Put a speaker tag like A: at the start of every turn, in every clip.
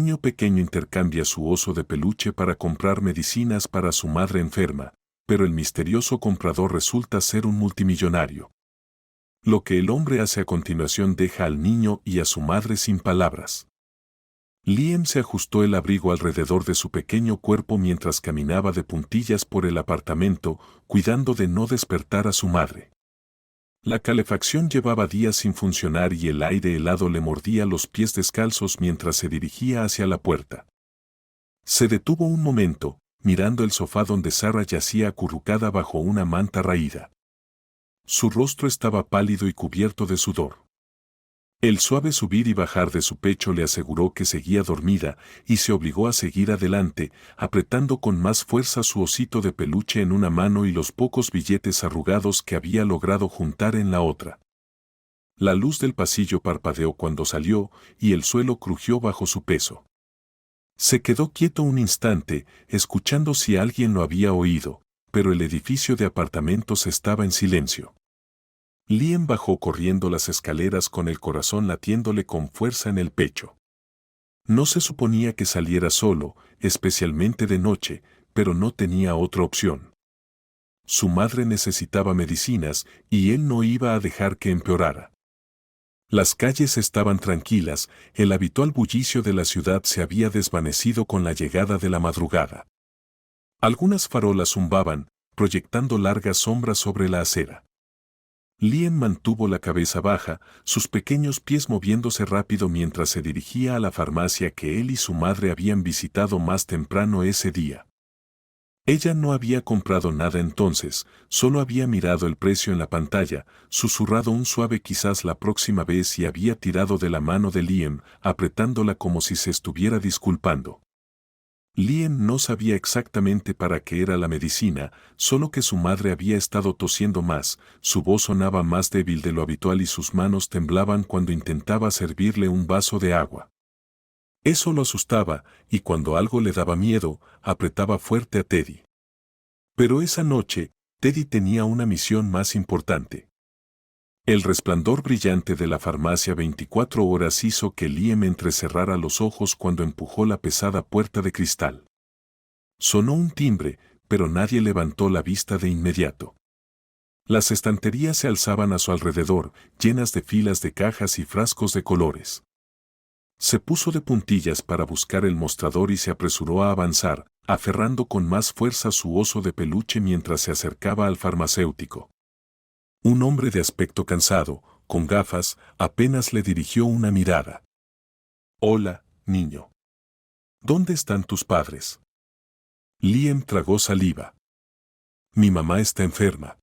A: niño pequeño intercambia su oso de peluche para comprar medicinas para su madre enferma, pero el misterioso comprador resulta ser un multimillonario. Lo que el hombre hace a continuación deja al niño y a su madre sin palabras. Liam se ajustó el abrigo alrededor de su pequeño cuerpo mientras caminaba de puntillas por el apartamento, cuidando de no despertar a su madre. La calefacción llevaba días sin funcionar y el aire helado le mordía los pies descalzos mientras se dirigía hacia la puerta. Se detuvo un momento, mirando el sofá donde Sarah yacía acurrucada bajo una manta raída. Su rostro estaba pálido y cubierto de sudor. El suave subir y bajar de su pecho le aseguró que seguía dormida y se obligó a seguir adelante, apretando con más fuerza su osito de peluche en una mano y los pocos billetes arrugados que había logrado juntar en la otra. La luz del pasillo parpadeó cuando salió y el suelo crujió bajo su peso. Se quedó quieto un instante, escuchando si alguien lo había oído, pero el edificio de apartamentos estaba en silencio. Liam bajó corriendo las escaleras con el corazón latiéndole con fuerza en el pecho. No se suponía que saliera solo, especialmente de noche, pero no tenía otra opción. Su madre necesitaba medicinas y él no iba a dejar que empeorara. Las calles estaban tranquilas, el habitual bullicio de la ciudad se había desvanecido con la llegada de la madrugada. Algunas farolas zumbaban, proyectando largas sombras sobre la acera. Liam mantuvo la cabeza baja, sus pequeños pies moviéndose rápido mientras se dirigía a la farmacia que él y su madre habían visitado más temprano ese día. Ella no había comprado nada entonces, solo había mirado el precio en la pantalla, susurrado un suave quizás la próxima vez y había tirado de la mano de Liam, apretándola como si se estuviera disculpando. Liam no sabía exactamente para qué era la medicina, solo que su madre había estado tosiendo más, su voz sonaba más débil de lo habitual y sus manos temblaban cuando intentaba servirle un vaso de agua. Eso lo asustaba, y cuando algo le daba miedo, apretaba fuerte a Teddy. Pero esa noche, Teddy tenía una misión más importante. El resplandor brillante de la farmacia 24 horas hizo que Liam entrecerrara los ojos cuando empujó la pesada puerta de cristal. Sonó un timbre, pero nadie levantó la vista de inmediato. Las estanterías se alzaban a su alrededor, llenas de filas de cajas y frascos de colores. Se puso de puntillas para buscar el mostrador y se apresuró a avanzar, aferrando con más fuerza su oso de peluche mientras se acercaba al farmacéutico. Un hombre de aspecto cansado, con gafas, apenas le dirigió una mirada. «Hola, niño. ¿Dónde están tus padres?» Liam tragó saliva. «Mi mamá está enferma.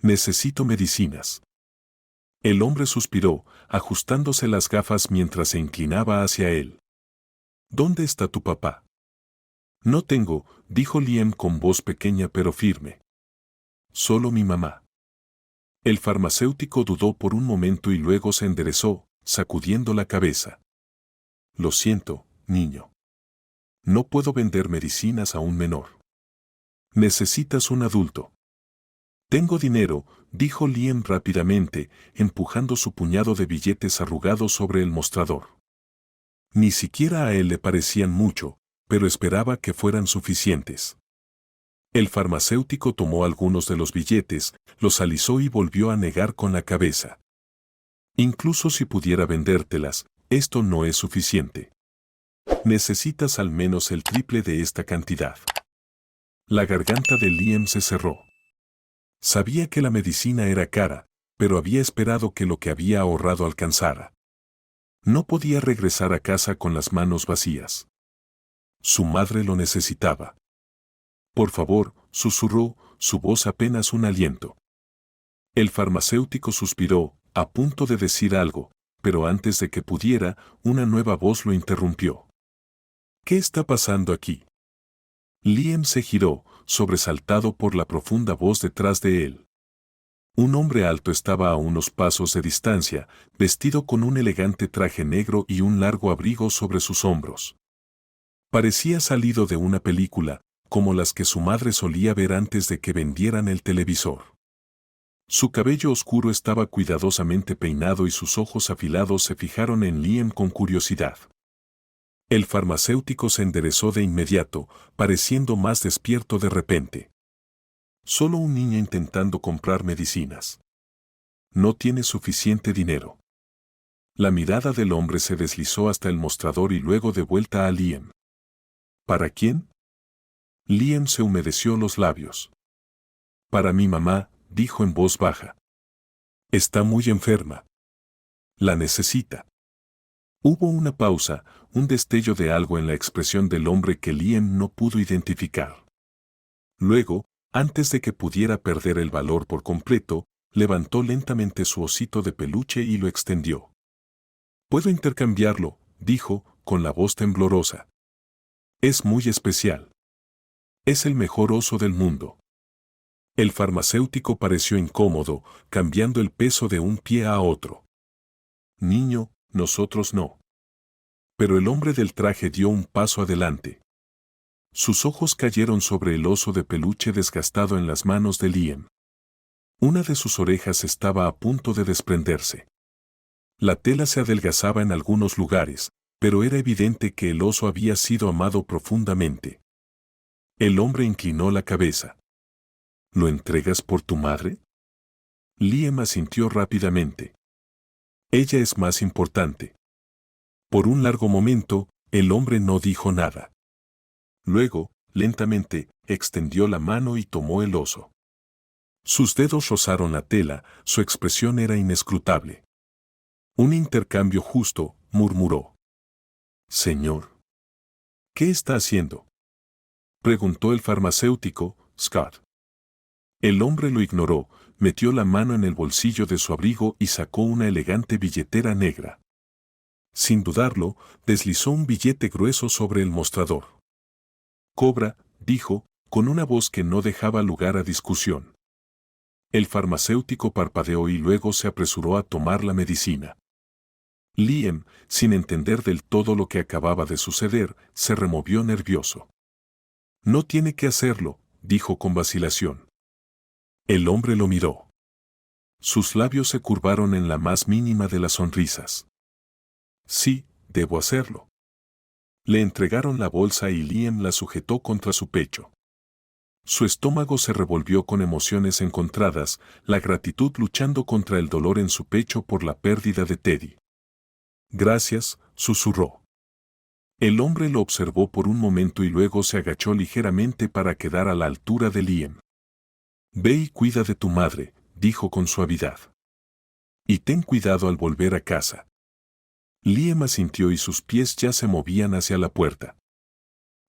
A: Necesito medicinas». El hombre suspiró, ajustándose las gafas mientras se inclinaba hacia él. «¿Dónde está tu papá?» «No tengo», dijo Liam con voz pequeña pero firme. «Solo mi mamá». El farmacéutico dudó por un momento y luego se enderezó, sacudiendo la cabeza. «Lo siento, niño. No puedo vender medicinas a un menor. Necesitas un adulto». «Tengo dinero», dijo Liam rápidamente, empujando su puñado de billetes arrugados sobre el mostrador. Ni siquiera a él le parecían mucho, pero esperaba que fueran suficientes. El farmacéutico tomó algunos de los billetes, los alisó y volvió a negar con la cabeza. «Incluso si pudiera vendértelas, esto no es suficiente. Necesitas al menos el triple de esta cantidad». La garganta de Liam se cerró. Sabía que la medicina era cara, pero había esperado que lo que había ahorrado alcanzara. No podía regresar a casa con las manos vacías. Su madre lo necesitaba. «Por favor», susurró, su voz apenas un aliento. El farmacéutico suspiró, a punto de decir algo, pero antes de que pudiera, una nueva voz lo interrumpió. «¿Qué está pasando aquí?» Liam se giró, sobresaltado por la profunda voz detrás de él. Un hombre alto estaba a unos pasos de distancia, vestido con un elegante traje negro y un largo abrigo sobre sus hombros. Parecía salido de una película, como las que su madre solía ver antes de que vendieran el televisor. Su cabello oscuro estaba cuidadosamente peinado y sus ojos afilados se fijaron en Liam con curiosidad. El farmacéutico se enderezó de inmediato, pareciendo más despierto de repente. Solo un niño intentando comprar medicinas. No tiene suficiente dinero. La mirada del hombre se deslizó hasta el mostrador y luego de vuelta a Liam. ¿Para quién? Liam se humedeció los labios. Para mi mamá, dijo en voz baja. Está muy enferma. La necesita. Hubo una pausa, un destello de algo en la expresión del hombre que Liam no pudo identificar. Luego, antes de que pudiera perder el valor por completo, levantó lentamente su osito de peluche y lo extendió. «Puedo intercambiarlo», dijo, con la voz temblorosa. «Es muy especial. Es el mejor oso del mundo». El farmacéutico pareció incómodo, cambiando el peso de un pie a otro. «Niño, nosotros no». Pero el hombre del traje dio un paso adelante. Sus ojos cayeron sobre el oso de peluche desgastado en las manos de Liam. Una de sus orejas estaba a punto de desprenderse. La tela se adelgazaba en algunos lugares, pero era evidente que el oso había sido amado profundamente. El hombre inclinó la cabeza. ¿Lo entregas por tu madre? Liam asintió rápidamente. Ella es más importante. Por un largo momento, el hombre no dijo nada. Luego, lentamente, extendió la mano y tomó el oso. Sus dedos rozaron la tela, su expresión era inescrutable. Un intercambio justo, murmuró. Señor. ¿Qué está haciendo? Preguntó el farmacéutico, Scott. El hombre lo ignoró, metió la mano en el bolsillo de su abrigo y sacó una elegante billetera negra. Sin dudarlo, deslizó un billete grueso sobre el mostrador. Cobra, dijo, con una voz que no dejaba lugar a discusión. El farmacéutico parpadeó y luego se apresuró a tomar la medicina. Liam, sin entender del todo lo que acababa de suceder, se removió nervioso. No tiene que hacerlo, dijo con vacilación. El hombre lo miró. Sus labios se curvaron en la más mínima de las sonrisas. Sí, debo hacerlo. Le entregaron la bolsa y Liam la sujetó contra su pecho. Su estómago se revolvió con emociones encontradas, la gratitud luchando contra el dolor en su pecho por la pérdida de Teddy. Gracias, susurró. El hombre lo observó por un momento y luego se agachó ligeramente para quedar a la altura de Liam. Ve y cuida de tu madre, dijo con suavidad. Y ten cuidado al volver a casa. Liam asintió y sus pies ya se movían hacia la puerta.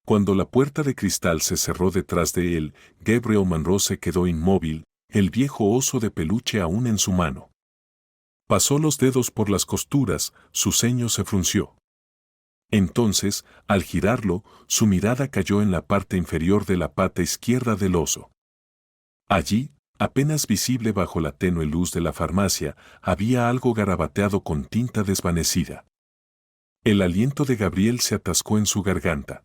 A: Cuando la puerta de cristal se cerró detrás de él, Gabriel Monroe se quedó inmóvil, el viejo oso de peluche aún en su mano. Pasó los dedos por las costuras, su ceño se frunció. Entonces, al girarlo, su mirada cayó en la parte inferior de la pata izquierda del oso. Allí, apenas visible bajo la tenue luz de la farmacia, había algo garabateado con tinta desvanecida. El aliento de Gabriel se atascó en su garganta.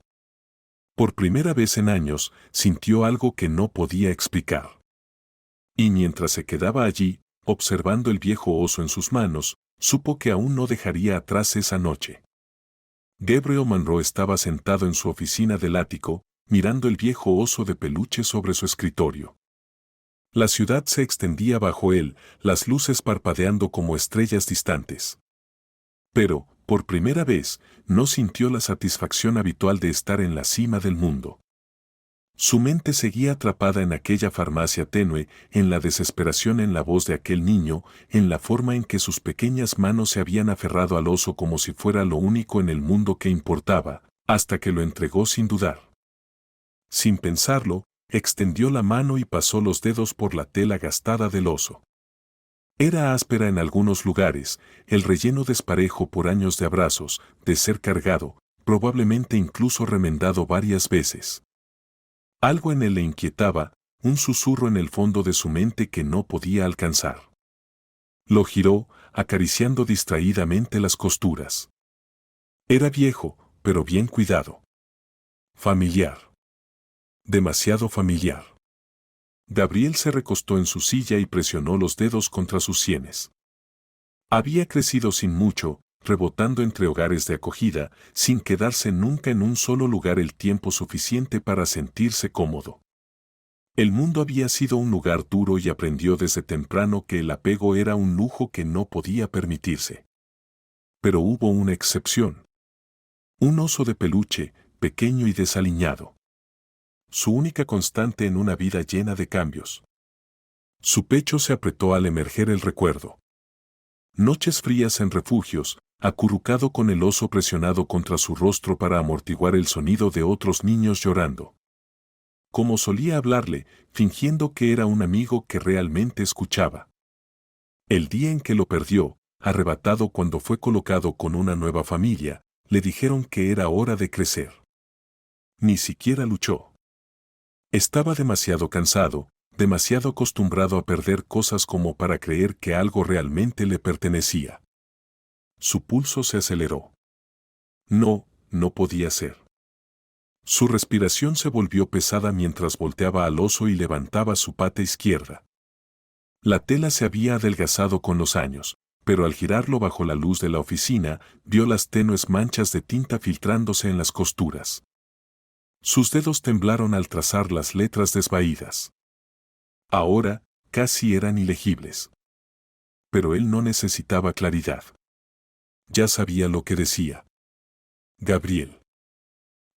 A: Por primera vez en años, sintió algo que no podía explicar. Y mientras se quedaba allí, observando el viejo oso en sus manos, supo que aún no dejaría atrás esa noche. Gabriel Monroe estaba sentado en su oficina del ático, mirando el viejo oso de peluche sobre su escritorio. La ciudad se extendía bajo él, las luces parpadeando como estrellas distantes. Pero, por primera vez, no sintió la satisfacción habitual de estar en la cima del mundo. Su mente seguía atrapada en aquella farmacia tenue, en la desesperación en la voz de aquel niño, en la forma en que sus pequeñas manos se habían aferrado al oso como si fuera lo único en el mundo que importaba, hasta que lo entregó sin dudar. Sin pensarlo, extendió la mano y pasó los dedos por la tela gastada del oso. Era áspera en algunos lugares, el relleno desparejo por años de abrazos, de ser cargado, probablemente incluso remendado varias veces. Algo en él le inquietaba, un susurro en el fondo de su mente que no podía alcanzar. Lo giró, acariciando distraídamente las costuras. Era viejo, pero bien cuidado. Familiar. Demasiado familiar. Gabriel se recostó en su silla y presionó los dedos contra sus sienes. Había crecido sin mucho, rebotando entre hogares de acogida, sin quedarse nunca en un solo lugar el tiempo suficiente para sentirse cómodo. El mundo había sido un lugar duro y aprendió desde temprano que el apego era un lujo que no podía permitirse. Pero hubo una excepción. Un oso de peluche, pequeño y desaliñado. Su única constante en una vida llena de cambios. Su pecho se apretó al emerger el recuerdo. Noches frías en refugios, acurrucado con el oso presionado contra su rostro para amortiguar el sonido de otros niños llorando. Como solía hablarle, fingiendo que era un amigo que realmente escuchaba. El día en que lo perdió, arrebatado cuando fue colocado con una nueva familia, le dijeron que era hora de crecer. Ni siquiera luchó. Estaba demasiado cansado, demasiado acostumbrado a perder cosas como para creer que algo realmente le pertenecía. Su pulso se aceleró. No podía ser. Su respiración se volvió pesada mientras volteaba al oso y levantaba su pata izquierda. La tela se había adelgazado con los años, pero al girarlo bajo la luz de la oficina, vio las tenues manchas de tinta filtrándose en las costuras. Sus dedos temblaron al trazar las letras desvaídas. Ahora, casi eran ilegibles. Pero él no necesitaba claridad. Ya sabía lo que decía. Gabriel.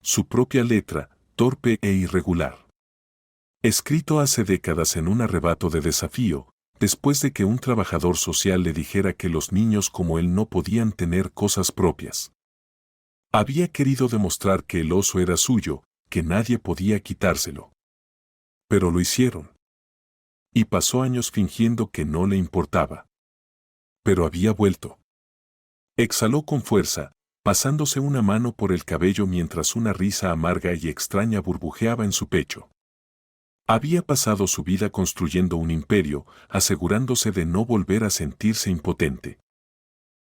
A: Su propia letra, torpe e irregular. Escrito hace décadas en un arrebato de desafío, después de que un trabajador social le dijera que los niños como él no podían tener cosas propias. Había querido demostrar que el oso era suyo, que nadie podía quitárselo. Pero lo hicieron. Y pasó años fingiendo que no le importaba. Pero había vuelto. Exhaló con fuerza, pasándose una mano por el cabello mientras una risa amarga y extraña burbujeaba en su pecho. Había pasado su vida construyendo un imperio, asegurándose de no volver a sentirse impotente.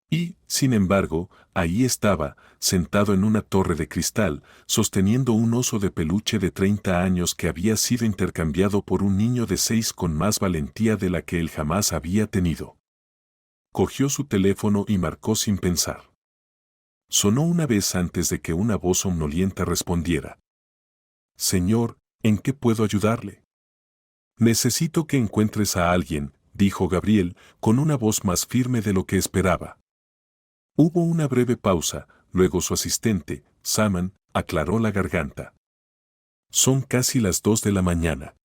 A: Y, sin embargo, ahí estaba, sentado en una torre de cristal, sosteniendo un oso de peluche de 30 años que había sido intercambiado por un niño de 6 con más valentía de la que él jamás había tenido. Cogió su teléfono y marcó sin pensar. Sonó una vez antes de que una voz somnolienta respondiera. Señor, ¿en qué puedo ayudarle? Necesito que encuentres a alguien, dijo Gabriel, con una voz más firme de lo que esperaba. Hubo una breve pausa, luego su asistente, Saman, aclaró la garganta. Son casi las 2 de la mañana.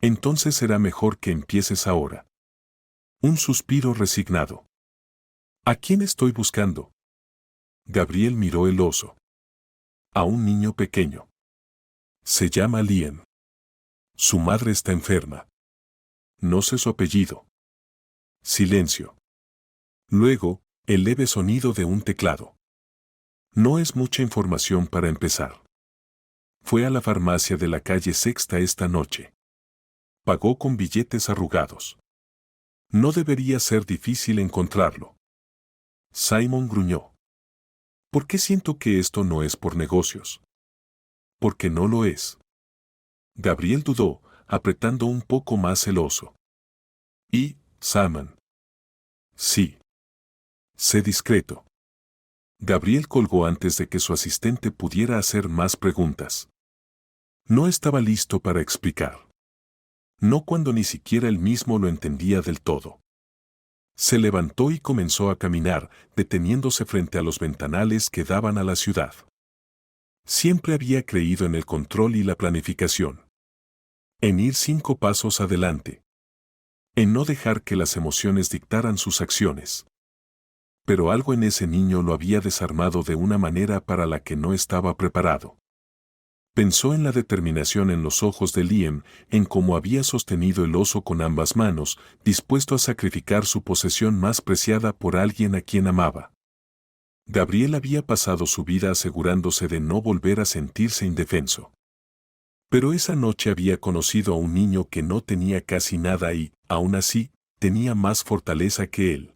A: Entonces será mejor que empieces ahora. Un suspiro resignado. ¿A quién estoy buscando? Gabriel miró el oso. A un niño pequeño. Se llama Liam. Su madre está enferma. No sé su apellido. Silencio. Luego, el leve sonido de un teclado. No es mucha información para empezar. Fue a la farmacia de la calle Sexta esta noche. Pagó con billetes arrugados. No debería ser difícil encontrarlo. Simon gruñó. ¿Por qué siento que esto no es por negocios? Porque no lo es. Gabriel dudó, apretando un poco más el oso. ¿Y, Saman? Sí. Sé discreto. Gabriel colgó antes de que su asistente pudiera hacer más preguntas. No estaba listo para explicar. No cuando ni siquiera él mismo lo entendía del todo. Se levantó y comenzó a caminar, deteniéndose frente a los ventanales que daban a la ciudad. Siempre había creído en el control y la planificación. En ir 5 pasos adelante. En no dejar que las emociones dictaran sus acciones. Pero algo en ese niño lo había desarmado de una manera para la que no estaba preparado. Pensó en la determinación en los ojos de Liam, en cómo había sostenido el oso con ambas manos, dispuesto a sacrificar su posesión más preciada por alguien a quien amaba. Gabriel había pasado su vida asegurándose de no volver a sentirse indefenso. Pero esa noche había conocido a un niño que no tenía casi nada y, aún así, tenía más fortaleza que él.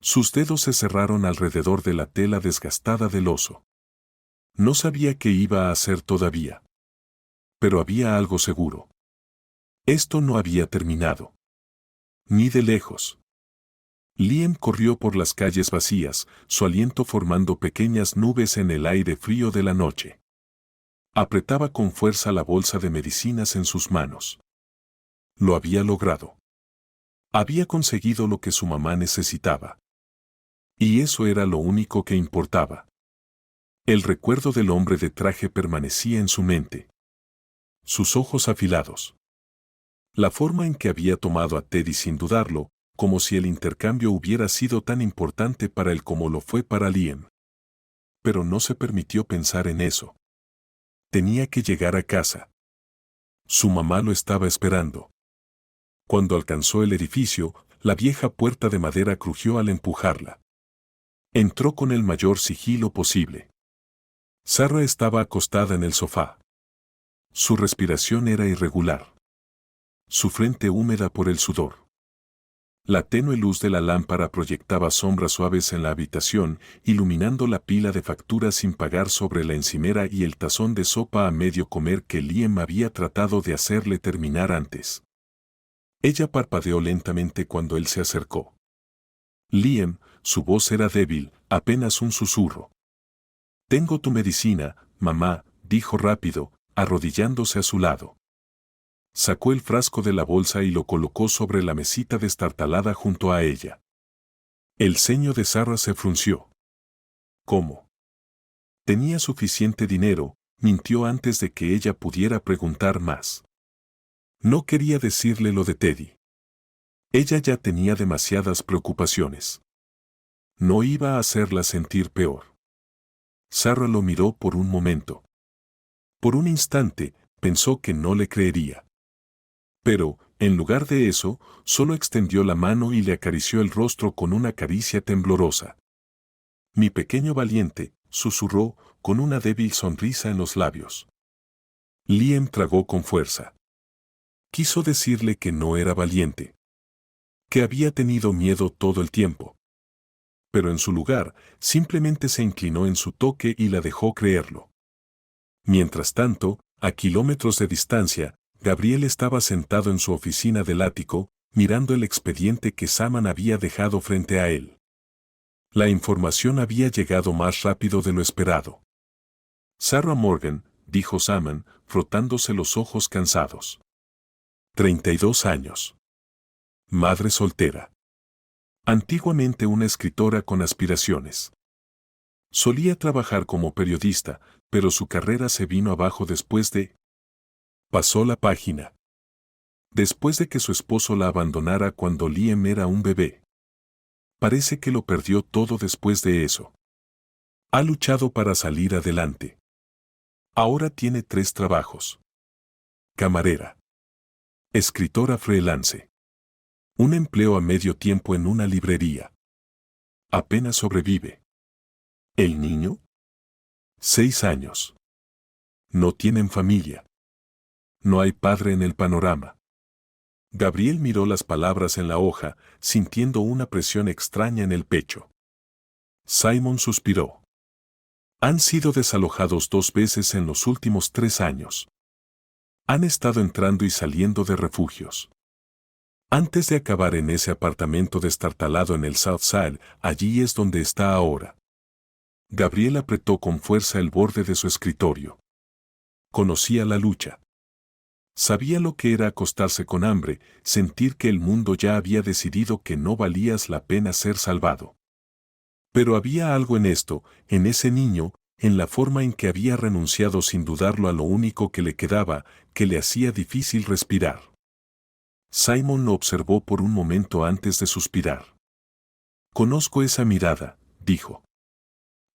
A: Sus dedos se cerraron alrededor de la tela desgastada del oso. No sabía qué iba a hacer todavía. Pero había algo seguro. Esto no había terminado. Ni de lejos. Liam corrió por las calles vacías, su aliento formando pequeñas nubes en el aire frío de la noche. Apretaba con fuerza la bolsa de medicinas en sus manos. Lo había logrado. Había conseguido lo que su mamá necesitaba. Y eso era lo único que importaba. El recuerdo del hombre de traje permanecía en su mente. Sus ojos afilados. La forma en que había tomado a Teddy sin dudarlo, como si el intercambio hubiera sido tan importante para él como lo fue para Liam. Pero no se permitió pensar en eso. Tenía que llegar a casa. Su mamá lo estaba esperando. Cuando alcanzó el edificio, la vieja puerta de madera crujió al empujarla. Entró con el mayor sigilo posible. Sarah estaba acostada en el sofá. Su respiración era irregular. Su frente húmeda por el sudor. La tenue luz de la lámpara proyectaba sombras suaves en la habitación, iluminando la pila de facturas sin pagar sobre la encimera y el tazón de sopa a medio comer que Liam había tratado de hacerle terminar antes. Ella parpadeó lentamente cuando él se acercó. Liam, su voz era débil, apenas un susurro. «Tengo tu medicina, mamá», dijo rápido, arrodillándose a su lado. Sacó el frasco de la bolsa y lo colocó sobre la mesita destartalada junto a ella. El ceño de Sarah se frunció. ¿Cómo? Tenía suficiente dinero, mintió antes de que ella pudiera preguntar más. No quería decirle lo de Teddy. Ella ya tenía demasiadas preocupaciones. No iba a hacerla sentir peor. Sarah lo miró por un momento. Por un instante, pensó que no le creería. Pero, en lugar de eso, solo extendió la mano y le acarició el rostro con una caricia temblorosa. «Mi pequeño valiente», susurró, con una débil sonrisa en los labios. Liam tragó con fuerza. Quiso decirle que no era valiente. Que había tenido miedo todo el tiempo. Pero en su lugar, simplemente se inclinó en su toque y la dejó creerlo. Mientras tanto, a kilómetros de distancia, Gabriel estaba sentado en su oficina del ático, mirando el expediente que Saman había dejado frente a él. La información había llegado más rápido de lo esperado. «Sarah Morgan», dijo Saman, frotándose los ojos cansados. 32 años. Madre soltera. Antiguamente una escritora con aspiraciones. Solía trabajar como periodista, pero su carrera se vino abajo después de... Pasó la página. Después de que su esposo la abandonara cuando Liam era un bebé. Parece que lo perdió todo después de eso. Ha luchado para salir adelante. Ahora tiene 3 trabajos. Camarera. Escritora freelance. Un empleo a medio tiempo en una librería. Apenas sobrevive. ¿El niño? 6 años. No tienen familia. No hay padre en el panorama. Gabriel miró las palabras en la hoja, sintiendo una presión extraña en el pecho. Simon suspiró. Han sido desalojados 2 veces en los últimos 3 años. Han estado entrando y saliendo de refugios. Antes de acabar en ese apartamento destartalado en el South Side, allí es donde está ahora. Gabriel apretó con fuerza el borde de su escritorio. Conocía la lucha. Sabía lo que era acostarse con hambre, sentir que el mundo ya había decidido que no valías la pena ser salvado. Pero había algo en esto, en ese niño, en la forma en que había renunciado sin dudarlo a lo único que le quedaba, que le hacía difícil respirar. Simon lo observó por un momento antes de suspirar. «Conozco esa mirada», dijo.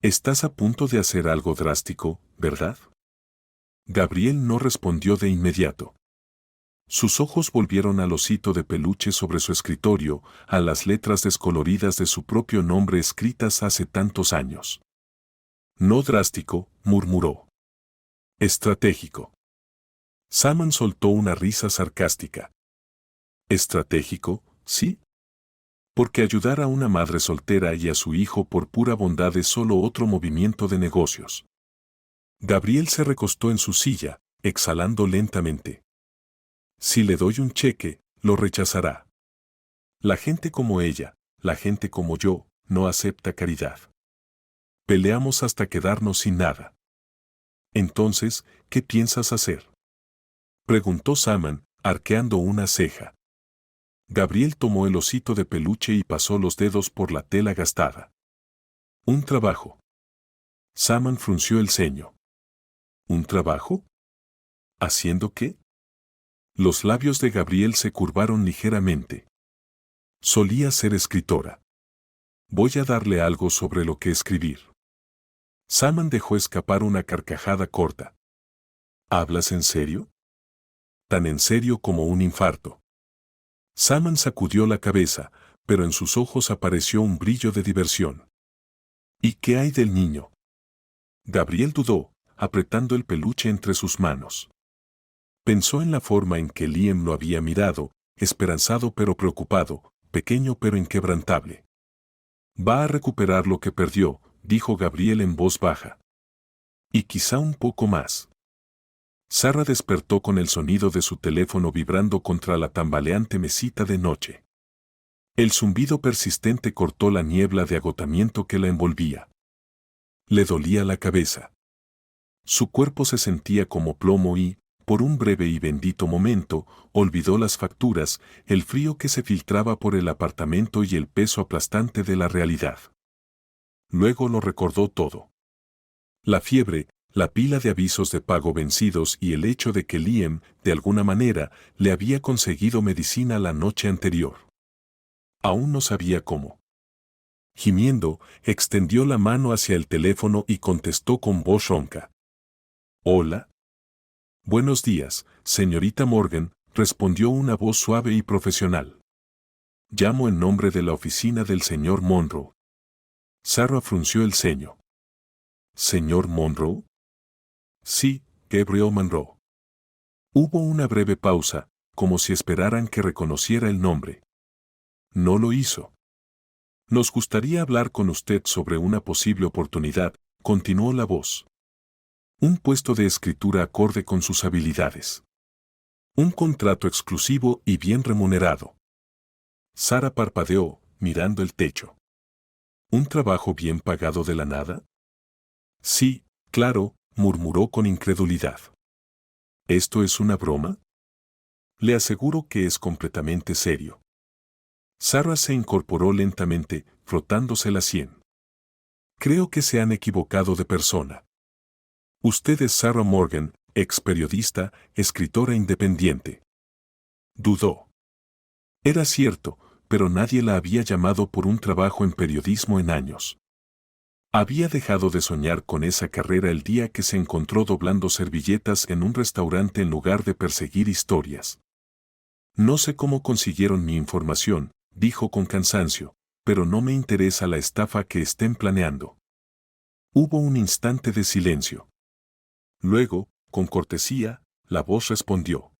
A: «Estás a punto de hacer algo drástico, ¿verdad?» Gabriel no respondió de inmediato. Sus ojos volvieron al osito de peluche sobre su escritorio, a las letras descoloridas de su propio nombre escritas hace tantos años. «No drástico», murmuró. «Estratégico». Saman soltó una risa sarcástica. «¿Estratégico, sí?» Porque ayudar a una madre soltera y a su hijo por pura bondad es solo otro movimiento de negocios. Gabriel se recostó en su silla, exhalando lentamente. Si le doy un cheque, lo rechazará. La gente como ella, la gente como yo, no acepta caridad. Peleamos hasta quedarnos sin nada. Entonces, ¿qué piensas hacer? Preguntó Saman, arqueando una ceja. Gabriel tomó el osito de peluche y pasó los dedos por la tela gastada. Un trabajo. Saman frunció el ceño. ¿Un trabajo? ¿Haciendo qué? Los labios de Gabriel se curvaron ligeramente. Solía ser escritora. Voy a darle algo sobre lo que escribir. Saman dejó escapar una carcajada corta. ¿Hablas en serio? Tan en serio como un infarto. Saman sacudió la cabeza, pero en sus ojos apareció un brillo de diversión. ¿Y qué hay del niño? Gabriel dudó, apretando el peluche entre sus manos. Pensó en la forma en que Liam lo había mirado, esperanzado pero preocupado, pequeño pero inquebrantable. Va a recuperar lo que perdió, dijo Gabriel en voz baja. Y quizá un poco más. Sarah despertó con el sonido de su teléfono vibrando contra la tambaleante mesita de noche. El zumbido persistente cortó la niebla de agotamiento que la envolvía. Le dolía la cabeza. Su cuerpo se sentía como plomo y, por un breve y bendito momento, olvidó las facturas, el frío que se filtraba por el apartamento y el peso aplastante de la realidad. Luego lo recordó todo. La fiebre, la pila de avisos de pago vencidos y el hecho de que Liam, de alguna manera, le había conseguido medicina la noche anterior. Aún no sabía cómo. Gimiendo, extendió la mano hacia el teléfono y contestó con voz ronca. «Hola». «Buenos días, señorita Morgan», respondió una voz suave y profesional. «Llamo en nombre de la oficina del señor Monroe». Sarah frunció el ceño. «¿Señor Monroe?» «Sí, Gabriel Monroe». Hubo una breve pausa, como si esperaran que reconociera el nombre. No lo hizo. «Nos gustaría hablar con usted sobre una posible oportunidad», continuó la voz. «Un puesto de escritura acorde con sus habilidades. Un contrato exclusivo y bien remunerado». Sarah parpadeó, mirando el techo. ¿Un trabajo bien pagado de la nada? «Sí, claro», murmuró con incredulidad. ¿Esto es una broma? Le aseguro que es completamente serio. Sarah se incorporó lentamente, frotándose la sien. «Creo que se han equivocado de persona. Usted es Sarah Morgan, ex periodista, escritora independiente». Dudó. Era cierto, pero nadie la había llamado por un trabajo en periodismo en años. Había dejado de soñar con esa carrera el día que se encontró doblando servilletas en un restaurante en lugar de perseguir historias. «No sé cómo consiguieron mi información», dijo con cansancio, «pero no me interesa la estafa que estén planeando». Hubo un instante de silencio. Luego, con cortesía, la voz respondió.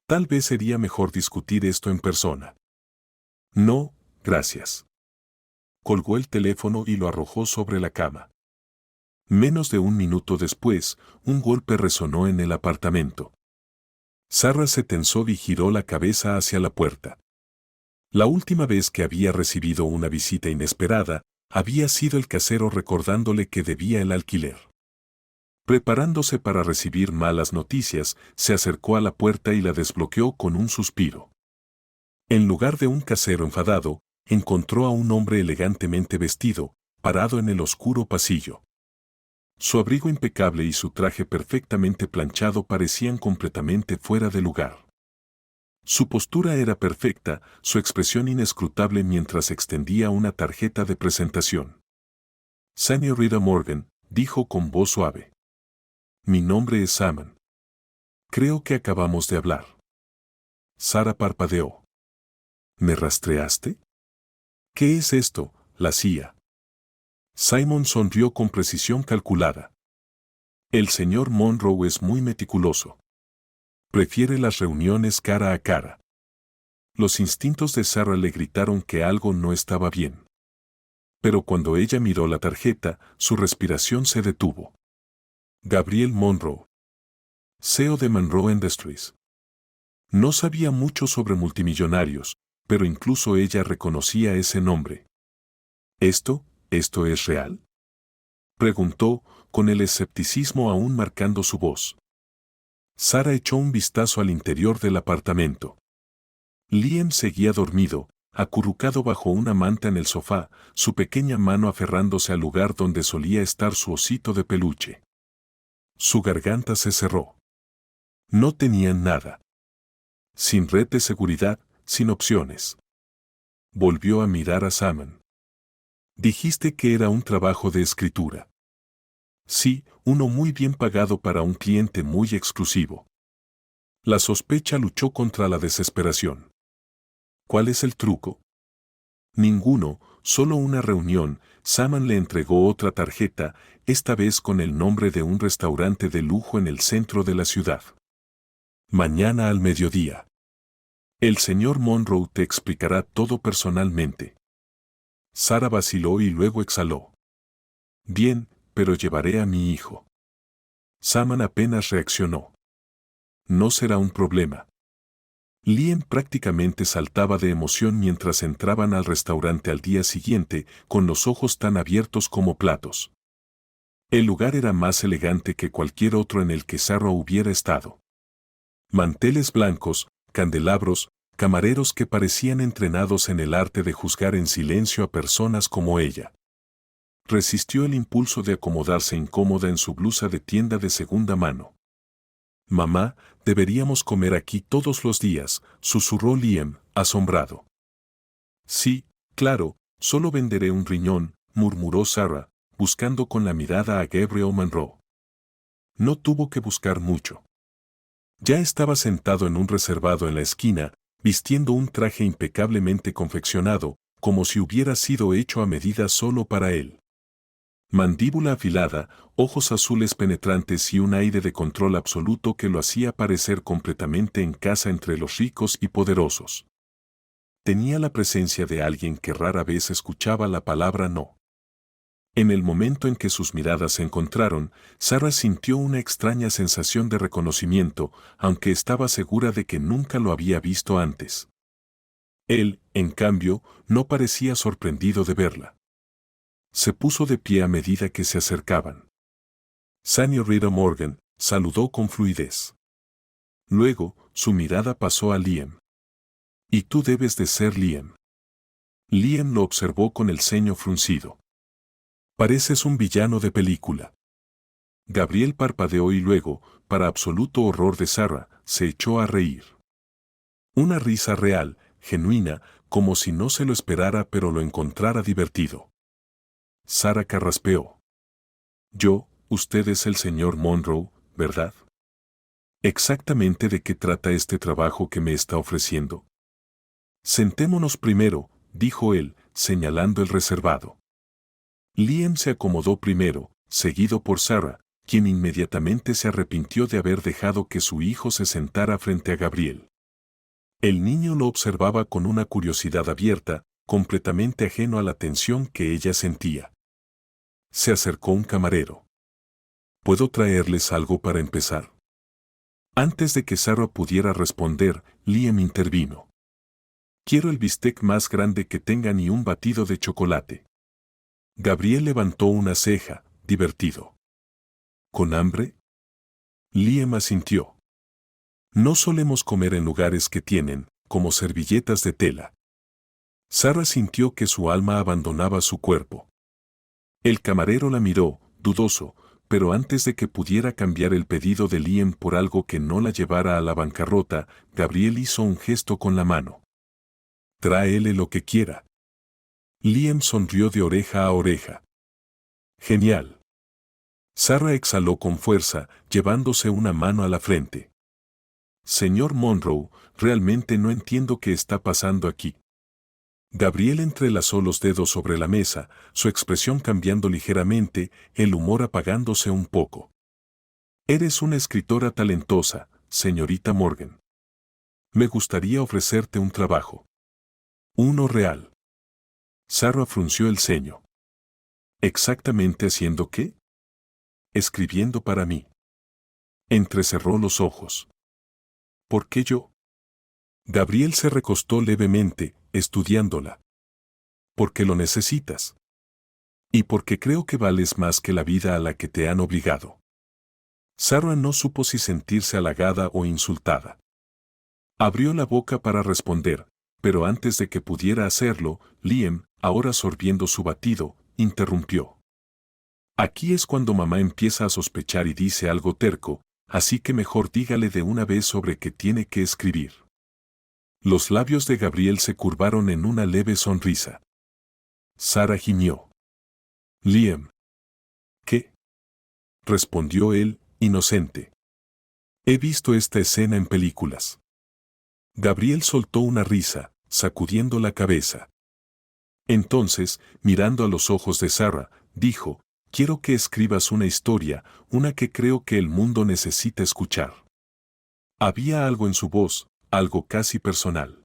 A: «Tal vez sería mejor discutir esto en persona». «No, gracias». Colgó el teléfono y lo arrojó sobre la cama. Menos de un minuto después, un golpe resonó en el apartamento. Sarah se tensó y giró la cabeza hacia la puerta. La última vez que había recibido una visita inesperada, había sido el casero recordándole que debía el alquiler. Preparándose para recibir malas noticias, se acercó a la puerta y la desbloqueó con un suspiro. En lugar de un casero enfadado, encontró a un hombre elegantemente vestido, parado en el oscuro pasillo. Su abrigo impecable y su traje perfectamente planchado parecían completamente fuera de lugar. Su postura era perfecta, su expresión inescrutable mientras extendía una tarjeta de presentación. «Señorita Morgan», dijo con voz suave. «Mi nombre es Saman. Creo que acabamos de hablar». Sarah parpadeó. «¿Me rastreaste?» «¿Qué es esto, la CIA?» Simon sonrió con precisión calculada. «El señor Monroe es muy meticuloso. Prefiere las reuniones cara a cara». Los instintos de Sarah le gritaron que algo no estaba bien. Pero cuando ella miró la tarjeta, su respiración se detuvo. Gabriel Monroe, CEO de Monroe Industries. No sabía mucho sobre multimillonarios, pero incluso ella reconocía ese nombre. ¿Esto es real?, preguntó, con el escepticismo aún marcando su voz. Sara echó un vistazo al interior del apartamento. Liam seguía dormido, acurrucado bajo una manta en el sofá, su pequeña mano aferrándose al lugar donde solía estar su osito de peluche. Su garganta se cerró. No tenían nada. Sin red de seguridad, sin opciones. Volvió a mirar a Simon. Dijiste que era un trabajo de escritura. Sí, uno muy bien pagado para un cliente muy exclusivo. La sospecha luchó contra la desesperación. ¿Cuál es el truco? Ninguno, solo una reunión. Simon le entregó otra tarjeta, esta vez con el nombre de un restaurante de lujo en el centro de la ciudad. Mañana al mediodía. El señor Monroe te explicará todo personalmente. Sara vaciló y luego exhaló. Bien, pero llevaré a mi hijo. Simon apenas reaccionó. No será un problema. Liam prácticamente saltaba de emoción mientras entraban al restaurante al día siguiente, con los ojos tan abiertos como platos. El lugar era más elegante que cualquier otro en el que Sarah hubiera estado. Manteles blancos, candelabros, camareros que parecían entrenados en el arte de juzgar en silencio a personas como ella. Resistió el impulso de acomodarse incómoda en su blusa de tienda de segunda mano. Mamá, deberíamos comer aquí todos los días, susurró Liam, asombrado. Sí, claro, solo venderé un riñón, murmuró Sarah, buscando con la mirada a Gabriel Monroe. No tuvo que buscar mucho. Ya estaba sentado en un reservado en la esquina, vistiendo un traje impecablemente confeccionado, como si hubiera sido hecho a medida solo para él. Mandíbula afilada, ojos azules penetrantes y un aire de control absoluto que lo hacía parecer completamente en casa entre los ricos y poderosos. Tenía la presencia de alguien que rara vez escuchaba la palabra no. En el momento en que sus miradas se encontraron, Sarah sintió una extraña sensación de reconocimiento, aunque estaba segura de que nunca lo había visto antes. Él, en cambio, no parecía sorprendido de verla. Se puso de pie a medida que se acercaban. Señorita Morgan, saludó con fluidez. Luego, su mirada pasó a Liam. Y tú debes de ser Liam. Liam lo observó con el ceño fruncido. Pareces un villano de película. Gabriel parpadeó y luego, para absoluto horror de Sarah, se echó a reír. Una risa real, genuina, como si no se lo esperara pero lo encontrara divertido. Sarah carraspeó. Usted es el señor Monroe, ¿verdad? ¿Exactamente de qué trata este trabajo que me está ofreciendo? Sentémonos primero, dijo él, señalando el reservado. Liam se acomodó primero, seguido por Sarah, quien inmediatamente se arrepintió de haber dejado que su hijo se sentara frente a Gabriel. El niño lo observaba con una curiosidad abierta, completamente ajeno a la tensión que ella sentía. Se acercó un camarero. ¿Puedo traerles algo para empezar? Antes de que Sarah pudiera responder, Liam intervino. Quiero el bistec más grande que tengan y un batido de chocolate. Gabriel levantó una ceja, divertido. ¿Con hambre? Liam asintió. No solemos comer en lugares que tienen, como servilletas de tela. Sarah sintió que su alma abandonaba su cuerpo. El camarero la miró, dudoso, pero antes de que pudiera cambiar el pedido de Liam por algo que no la llevara a la bancarrota, Gabriel hizo un gesto con la mano. Tráele lo que quiera. Liam sonrió de oreja a oreja. Genial. Sarah exhaló con fuerza, llevándose una mano a la frente. Señor Monroe, realmente no entiendo qué está pasando aquí. Gabriel entrelazó los dedos sobre la mesa, su expresión cambiando ligeramente, el humor apagándose un poco. Eres una escritora talentosa, señorita Morgan. Me gustaría ofrecerte un trabajo. Uno real. Sarah frunció el ceño. ¿Exactamente haciendo qué? Escribiendo para mí. Entrecerró los ojos. ¿Por qué yo? Gabriel se recostó levemente, estudiándola. Porque lo necesitas. Y porque creo que vales más que la vida a la que te han obligado. Sarah no supo si sentirse halagada o insultada. Abrió la boca para responder, pero antes de que pudiera hacerlo, Liam, ahora sorbiendo su batido, interrumpió. Aquí es cuando mamá empieza a sospechar y dice algo terco, así que mejor dígale de una vez sobre qué tiene que escribir. Los labios de Gabriel se curvaron en una leve sonrisa. Sarah gimió. Liam. ¿Qué? Respondió él, inocente. He visto esta escena en películas. Gabriel soltó una risa, sacudiendo la cabeza. Entonces, mirando a los ojos de Sarah, dijo, quiero que escribas una historia, una que creo que el mundo necesita escuchar. Había algo en su voz, algo casi personal.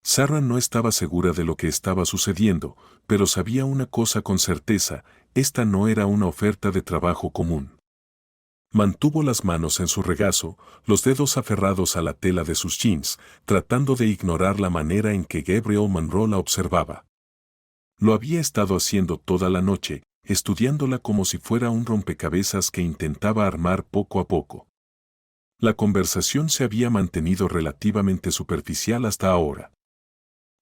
A: Sarah no estaba segura de lo que estaba sucediendo, pero sabía una cosa con certeza, esta no era una oferta de trabajo común. Mantuvo las manos en su regazo, los dedos aferrados a la tela de sus jeans, tratando de ignorar la manera en que Gabriel Monroe la observaba. Lo había estado haciendo toda la noche, estudiándola como si fuera un rompecabezas que intentaba armar poco a poco. La conversación se había mantenido relativamente superficial hasta ahora.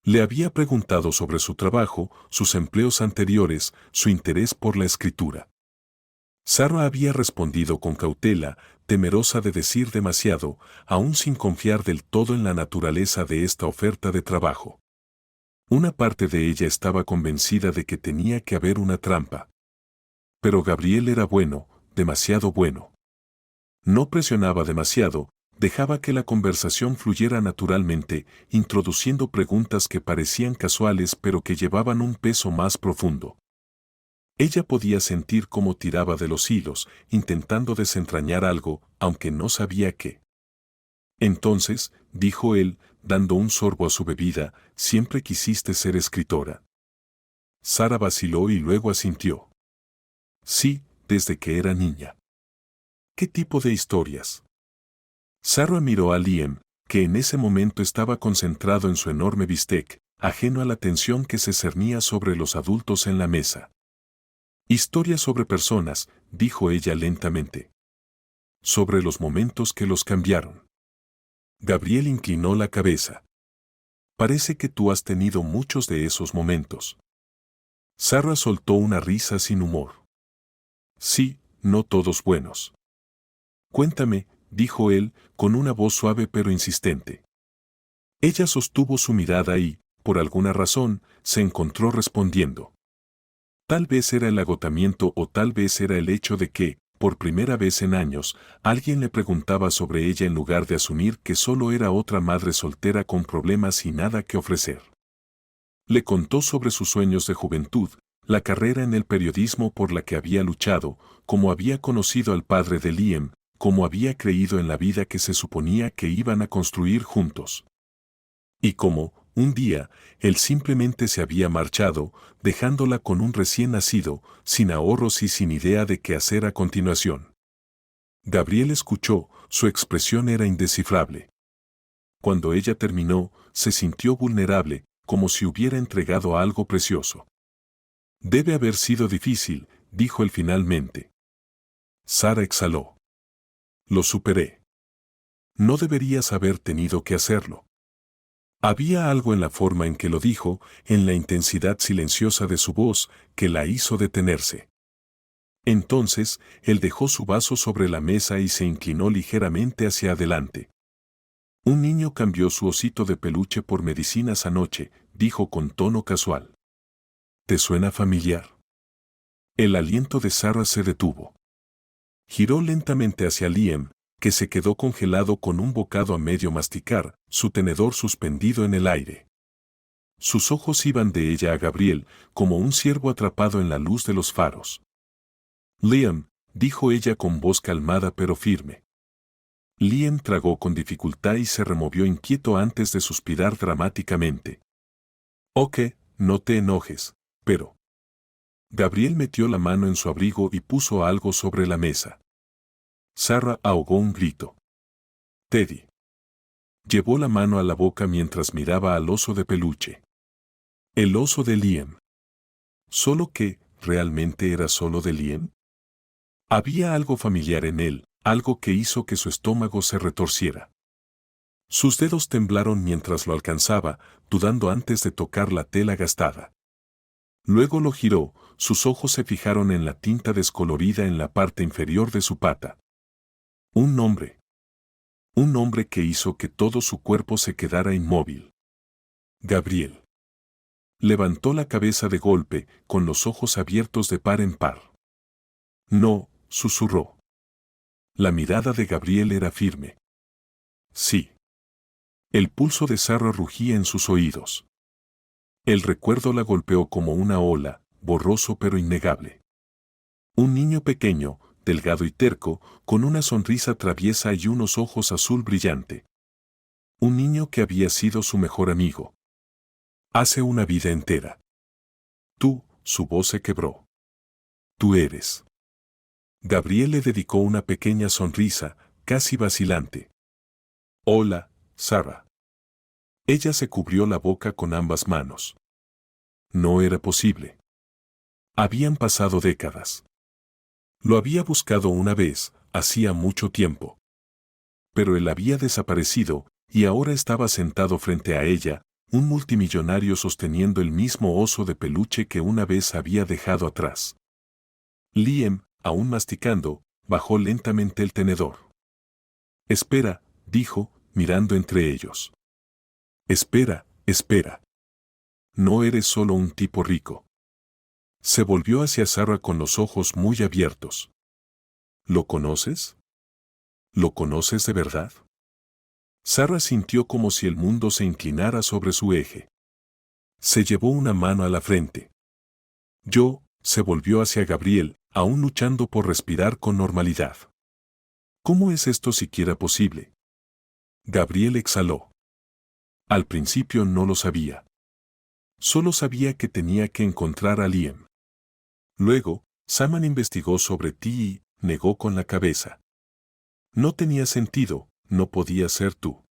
A: Le había preguntado sobre su trabajo, sus empleos anteriores, su interés por la escritura. Sarah había respondido con cautela, temerosa de decir demasiado, aún sin confiar del todo en la naturaleza de esta oferta de trabajo. Una parte de ella estaba convencida de que tenía que haber una trampa. Pero Gabriel era bueno, demasiado bueno. No presionaba demasiado, dejaba que la conversación fluyera naturalmente, introduciendo preguntas que parecían casuales pero que llevaban un peso más profundo. Ella podía sentir cómo tiraba de los hilos, intentando desentrañar algo, aunque no sabía qué. Entonces, dijo él, dando un sorbo a su bebida, siempre quisiste ser escritora. Sarah vaciló y luego asintió. Sí, desde que era niña. ¿Qué tipo de historias? Sarah miró a Liam, que en ese momento estaba concentrado en su enorme bistec, ajeno a la tensión que se cernía sobre los adultos en la mesa. Historias sobre personas, dijo ella lentamente. Sobre los momentos que los cambiaron. Gabriel inclinó la cabeza. Parece que tú has tenido muchos de esos momentos. Sarah soltó una risa sin humor. Sí, no todos buenos. Cuéntame, dijo él, con una voz suave pero insistente. Ella sostuvo su mirada y, por alguna razón, se encontró respondiendo. Tal vez era el agotamiento o tal vez era el hecho de que, por primera vez en años, alguien le preguntaba sobre ella en lugar de asumir que solo era otra madre soltera con problemas y nada que ofrecer. Le contó sobre sus sueños de juventud, la carrera en el periodismo por la que había luchado, cómo había conocido al padre de Liam, cómo había creído en la vida que se suponía que iban a construir juntos. Y cómo, un día, él simplemente se había marchado, dejándola con un recién nacido, sin ahorros y sin idea de qué hacer a continuación. Gabriel escuchó, su expresión era indescifrable. Cuando ella terminó, se sintió vulnerable, como si hubiera entregado algo precioso. Debe haber sido difícil, dijo él finalmente. Sarah exhaló. Lo superé. No deberías haber tenido que hacerlo. Había algo en la forma en que lo dijo, en la intensidad silenciosa de su voz, que la hizo detenerse. Entonces, él dejó su vaso sobre la mesa y se inclinó ligeramente hacia adelante. Un niño cambió su osito de peluche por medicinas anoche, dijo con tono casual. ¿Te suena familiar? El aliento de Sarah se detuvo. Giró lentamente hacia Liam, que se quedó congelado con un bocado a medio masticar, su tenedor suspendido en el aire. Sus ojos iban de ella a Gabriel, como un ciervo atrapado en la luz de los faros. Liam, dijo ella con voz calmada pero firme. Liam tragó con dificultad y se removió inquieto antes de suspirar dramáticamente. Ok, no te enojes, pero... Gabriel metió la mano en su abrigo y puso algo sobre la mesa. Sarah ahogó un grito. Teddy. Llevó la mano a la boca mientras miraba al oso de peluche. El oso de Liam. ¿Solo que, realmente era solo de Liam? Había algo familiar en él, algo que hizo que su estómago se retorciera. Sus dedos temblaron mientras lo alcanzaba, dudando antes de tocar la tela gastada. Luego lo giró, sus ojos se fijaron en la tinta descolorida en la parte inferior de su pata. Un nombre. Un nombre que hizo que todo su cuerpo se quedara inmóvil. Gabriel. Levantó la cabeza de golpe, con los ojos abiertos de par en par. No, susurró. La mirada de Gabriel era firme. Sí. El pulso de Sarah rugía en sus oídos. El recuerdo la golpeó como una ola, borroso pero innegable. Un niño pequeño, delgado y terco, con una sonrisa traviesa y unos ojos azul brillante. Un niño que había sido su mejor amigo. Hace una vida entera. Tú, su voz se quebró. Tú eres. Gabriel le dedicó una pequeña sonrisa, casi vacilante. Hola, Sarah. Ella se cubrió la boca con ambas manos. No era posible. Habían pasado décadas. Lo había buscado una vez, hacía mucho tiempo. Pero él había desaparecido, y ahora estaba sentado frente a ella, un multimillonario sosteniendo el mismo oso de peluche que una vez había dejado atrás. Liam, aún masticando, bajó lentamente el tenedor. Espera, dijo, mirando entre ellos. Espera, espera. No eres solo un tipo rico. Se volvió hacia Sarah con los ojos muy abiertos. ¿Lo conoces? ¿Lo conoces de verdad? Sarah sintió como si el mundo se inclinara sobre su eje. Se llevó una mano a la frente. Se volvió hacia Gabriel, aún luchando por respirar con normalidad. ¿Cómo es esto siquiera posible? Gabriel exhaló. Al principio no lo sabía. Solo sabía que tenía que encontrar a Liam. Luego, Saman investigó sobre ti y negó con la cabeza. No tenía sentido, no podía ser tú.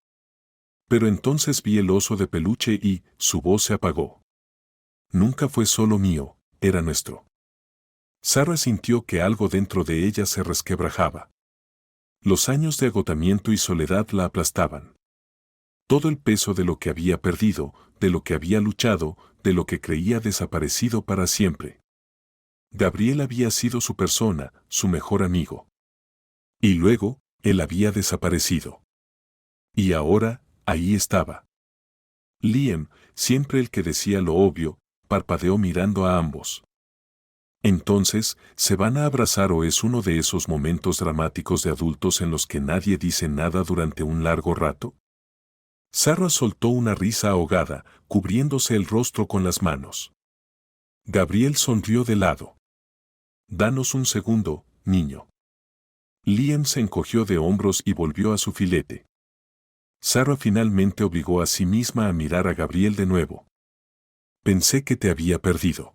A: Pero entonces vi el oso de peluche y su voz se apagó. Nunca fue solo mío, era nuestro. Sarah sintió que algo dentro de ella se resquebrajaba. Los años de agotamiento y soledad la aplastaban. Todo el peso de lo que había perdido, de lo que había luchado, de lo que creía desaparecido para siempre. Gabriel había sido su persona, su mejor amigo. Y luego, él había desaparecido. Y ahora, ahí estaba. Liam, siempre el que decía lo obvio, parpadeó mirando a ambos. Entonces, ¿se van a abrazar o es uno de esos momentos dramáticos de adultos en los que nadie dice nada durante un largo rato? Sarah soltó una risa ahogada, cubriéndose el rostro con las manos. Gabriel sonrió de lado. Danos un segundo, niño. Liam se encogió de hombros y volvió a su filete. Sarah finalmente obligó a sí misma a mirar a Gabriel de nuevo. Pensé que te había perdido.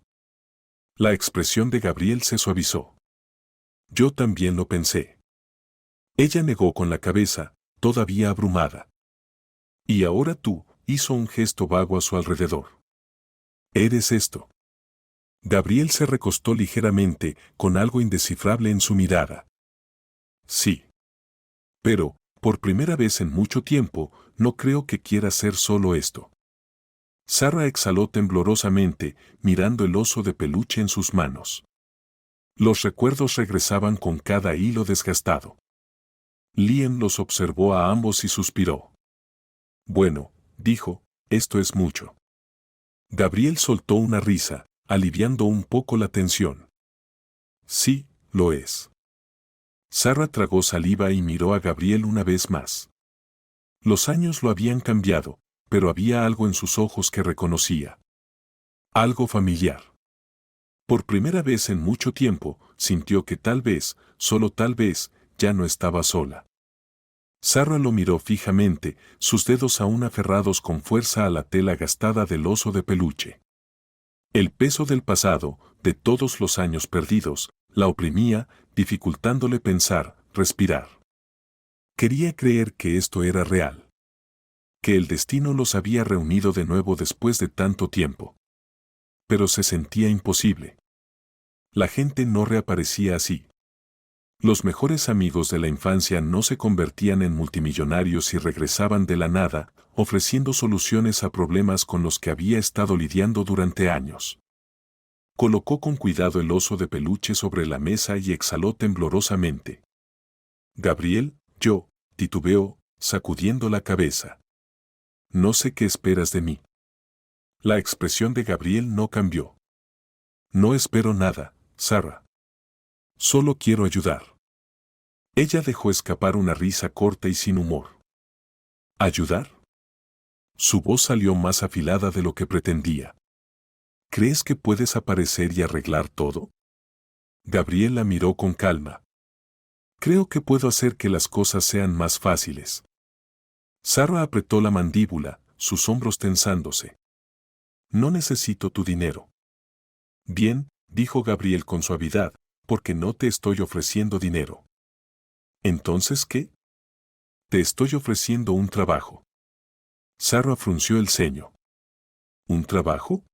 A: La expresión de Gabriel se suavizó. Yo también lo pensé. Ella negó con la cabeza, todavía abrumada. Y ahora tú, hizo un gesto vago a su alrededor. ¿Eres esto? Gabriel se recostó ligeramente, con algo indescifrable en su mirada. Sí. Pero, por primera vez en mucho tiempo, no creo que quiera ser solo esto. Sarah exhaló temblorosamente, mirando el oso de peluche en sus manos. Los recuerdos regresaban con cada hilo desgastado. Liam los observó a ambos y suspiró. Bueno, dijo, esto es mucho. Gabriel soltó una risa, aliviando un poco la tensión. Sí, lo es. Sarah tragó saliva y miró a Gabriel una vez más. Los años lo habían cambiado, pero había algo en sus ojos que reconocía. Algo familiar. Por primera vez en mucho tiempo, sintió que tal vez, solo tal vez, ya no estaba sola. Sarah lo miró fijamente, sus dedos aún aferrados con fuerza a la tela gastada del oso de peluche. El peso del pasado, de todos los años perdidos, la oprimía, dificultándole pensar, respirar. Quería creer que esto era real. Que el destino los había reunido de nuevo después de tanto tiempo. Pero se sentía imposible. La gente no reaparecía así. Los mejores amigos de la infancia no se convertían en multimillonarios y regresaban de la nada, ofreciendo soluciones a problemas con los que había estado lidiando durante años. Colocó con cuidado el oso de peluche sobre la mesa y exhaló temblorosamente. Gabriel, yo, titubeó, sacudiendo la cabeza. No sé qué esperas de mí. La expresión de Gabriel no cambió. No espero nada, Sarah. Solo quiero ayudar. Ella dejó escapar una risa corta y sin humor. ¿Ayudar? Su voz salió más afilada de lo que pretendía. ¿Crees que puedes aparecer y arreglar todo? Gabriel la miró con calma. Creo que puedo hacer que las cosas sean más fáciles. Sarah apretó la mandíbula, sus hombros tensándose. No necesito tu dinero. Bien, dijo Gabriel con suavidad, porque no te estoy ofreciendo dinero. ¿Entonces qué? Te estoy ofreciendo un trabajo. Sarah frunció el ceño. ¿Un trabajo?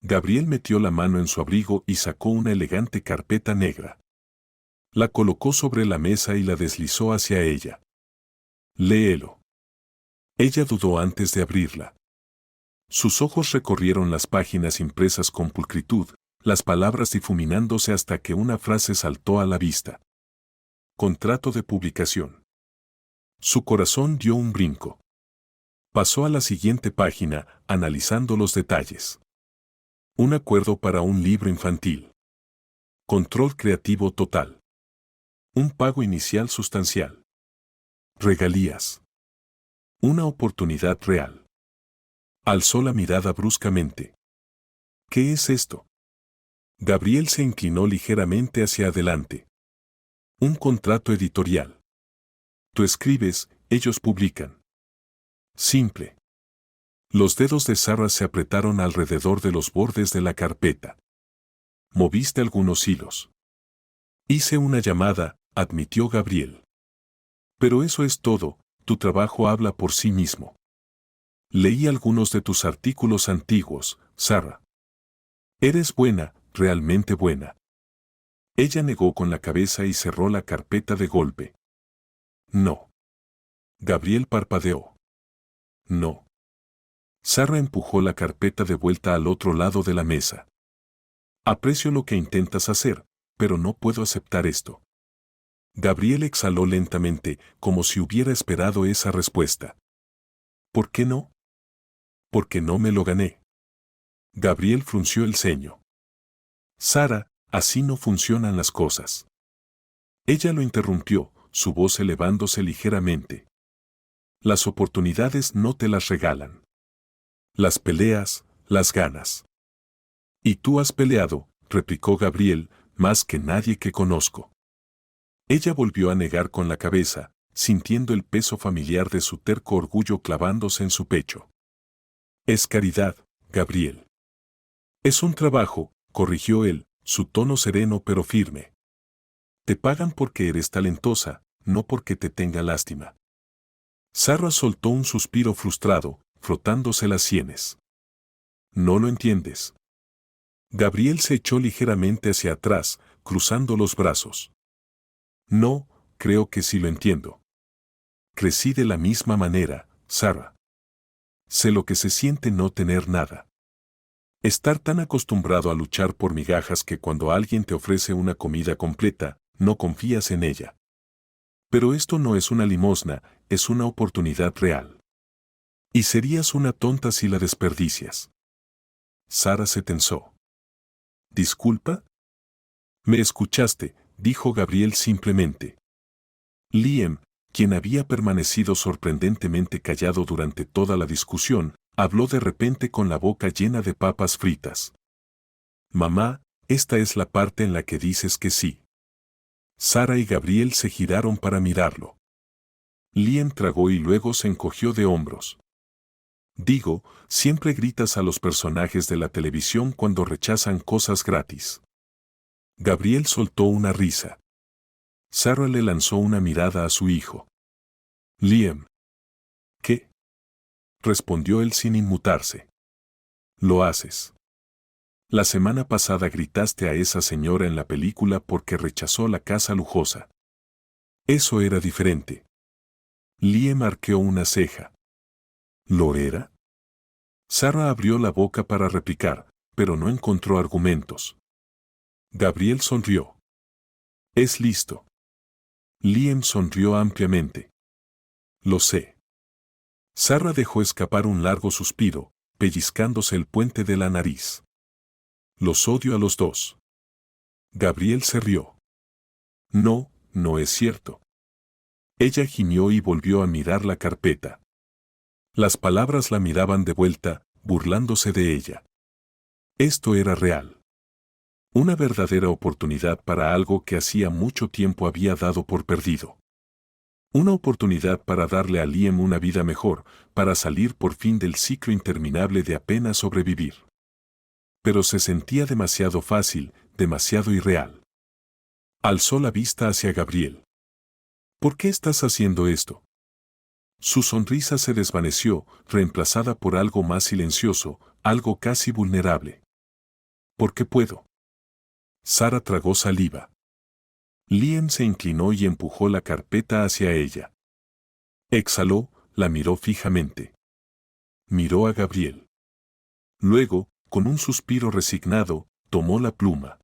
A: Gabriel metió la mano en su abrigo y sacó una elegante carpeta negra. La colocó sobre la mesa y la deslizó hacia ella. Léelo. Ella dudó antes de abrirla. Sus ojos recorrieron las páginas impresas con pulcritud, las palabras difuminándose hasta que una frase saltó a la vista. Contrato de publicación. Su corazón dio un brinco. Pasó a la siguiente página, analizando los detalles. Un acuerdo para un libro infantil. Control creativo total. Un pago inicial sustancial. Regalías. Una oportunidad real. Alzó la mirada bruscamente. ¿Qué es esto? Gabriel se inclinó ligeramente hacia adelante. Un contrato editorial. Tú escribes, ellos publican. Simple. Los dedos de Sarah se apretaron alrededor de los bordes de la carpeta. Moviste algunos hilos. Hice una llamada, admitió Gabriel. Pero eso es todo, tu trabajo habla por sí mismo. Leí algunos de tus artículos antiguos, Sarah. Eres buena, realmente buena. Ella negó con la cabeza y cerró la carpeta de golpe. No. Gabriel parpadeó. No. Sarah empujó la carpeta de vuelta al otro lado de la mesa. Aprecio lo que intentas hacer, pero no puedo aceptar esto. Gabriel exhaló lentamente, como si hubiera esperado esa respuesta. ¿Por qué no? Porque no me lo gané. Gabriel frunció el ceño. Sarah, así no funcionan las cosas. Ella lo interrumpió, su voz elevándose ligeramente. Las oportunidades no te las regalan. Las peleas, las ganas. Y tú has peleado, replicó Gabriel, más que nadie que conozco. Ella volvió a negar con la cabeza, sintiendo el peso familiar de su terco orgullo clavándose en su pecho. Es caridad, Gabriel. Es un trabajo, corrigió él, su tono sereno pero firme. Te pagan porque eres talentosa, no porque te tenga lástima. Sarah soltó un suspiro frustrado, frotándose las sienes. No lo entiendes. Gabriel se echó ligeramente hacia atrás, cruzando los brazos. No, creo que sí lo entiendo. Crecí de la misma manera, Sarah. Sé lo que se siente no tener nada. Estar tan acostumbrado a luchar por migajas que cuando alguien te ofrece una comida completa, no confías en ella. Pero esto no es una limosna, es una oportunidad real. Y serías una tonta si la desperdicias. Sarah se tensó. ¿Disculpa? Me escuchaste, dijo Gabriel simplemente. Liam, quien había permanecido sorprendentemente callado durante toda la discusión, habló de repente con la boca llena de papas fritas. Mamá, esta es la parte en la que dices que sí. Sarah y Gabriel se giraron para mirarlo. Liam tragó y luego se encogió de hombros. Digo, siempre gritas a los personajes de la televisión cuando rechazan cosas gratis. Gabriel soltó una risa. Sarah le lanzó una mirada a su hijo. Liam. ¿Qué? respondió él sin inmutarse. Lo haces. La semana pasada gritaste a esa señora en la película porque rechazó la casa lujosa. Eso era diferente. Liam arqueó una ceja. ¿Lo era? Sarah abrió la boca para replicar, pero no encontró argumentos. Gabriel sonrió. Es listo. Liam sonrió ampliamente. Lo sé. Sarah dejó escapar un largo suspiro, pellizcándose el puente de la nariz. Los odio a los dos. Gabriel se rió. No, no es cierto. Ella gimió y volvió a mirar la carpeta. Las palabras la miraban de vuelta, burlándose de ella. Esto era real. Una verdadera oportunidad para algo que hacía mucho tiempo había dado por perdido. Una oportunidad para darle a Liam una vida mejor, para salir por fin del ciclo interminable de apenas sobrevivir. Pero se sentía demasiado fácil, demasiado irreal. Alzó la vista hacia Gabriel. ¿Por qué estás haciendo esto? Su sonrisa se desvaneció, reemplazada por algo más silencioso, algo casi vulnerable. ¿Por qué puedo? Sarah tragó saliva. Liam se inclinó y empujó la carpeta hacia ella. Exhaló, la miró fijamente. Miró a Gabriel. Luego, con un suspiro resignado, tomó la pluma.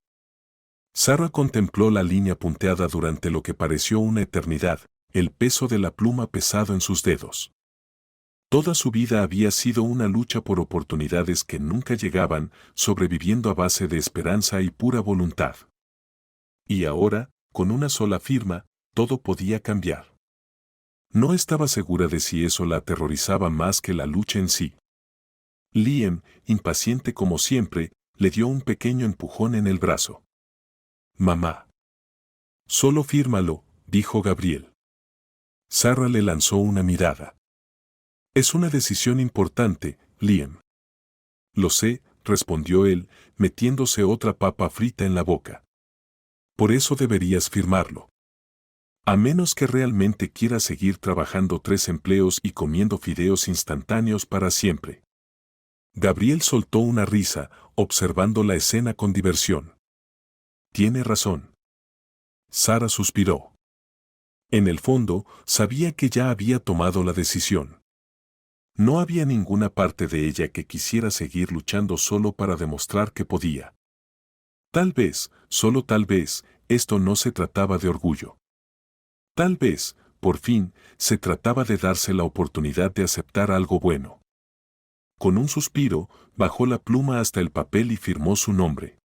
A: Sarah contempló la línea punteada durante lo que pareció una eternidad, el peso de la pluma pesado en sus dedos. Toda su vida había sido una lucha por oportunidades que nunca llegaban, sobreviviendo a base de esperanza y pura voluntad. Y ahora, con una sola firma, todo podía cambiar. No estaba segura de si eso la aterrorizaba más que la lucha en sí. Liam, impaciente como siempre, le dio un pequeño empujón en el brazo. Mamá. Solo fírmalo, dijo Gabriel. Sarah le lanzó una mirada. Es una decisión importante, Liam. Lo sé, respondió él, metiéndose otra papa frita en la boca. Por eso deberías firmarlo. A menos que realmente quieras seguir trabajando 3 empleos y comiendo fideos instantáneos para siempre. Gabriel soltó una risa, observando la escena con diversión. Tiene razón. Sarah suspiró. En el fondo, sabía que ya había tomado la decisión. No había ninguna parte de ella que quisiera seguir luchando solo para demostrar que podía. Tal vez, solo tal vez, esto no se trataba de orgullo. Tal vez, por fin, se trataba de darse la oportunidad de aceptar algo bueno. Con un suspiro, bajó la pluma hasta el papel y firmó su nombre.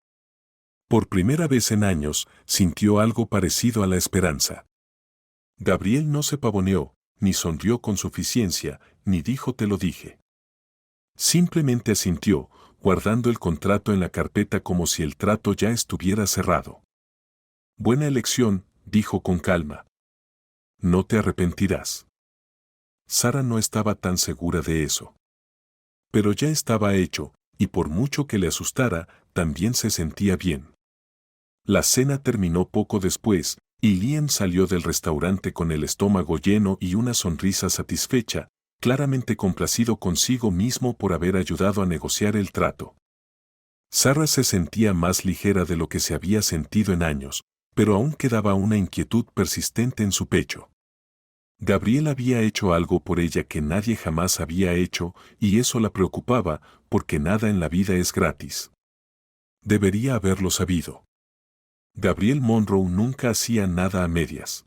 A: Por primera vez en años, sintió algo parecido a la esperanza. Gabriel no se pavoneó, ni sonrió con suficiencia, ni dijo te lo dije. Simplemente asintió, guardando el contrato en la carpeta como si el trato ya estuviera cerrado. Buena elección, dijo con calma. No te arrepentirás. Sarah no estaba tan segura de eso. Pero ya estaba hecho, y por mucho que le asustara, también se sentía bien. La cena terminó poco después, y Liam salió del restaurante con el estómago lleno y una sonrisa satisfecha, claramente complacido consigo mismo por haber ayudado a negociar el trato. Sarah se sentía más ligera de lo que se había sentido en años, pero aún quedaba una inquietud persistente en su pecho. Gabriel había hecho algo por ella que nadie jamás había hecho, y eso la preocupaba, porque nada en la vida es gratis. Debería haberlo sabido. Gabriel Monroe nunca hacía nada a medias.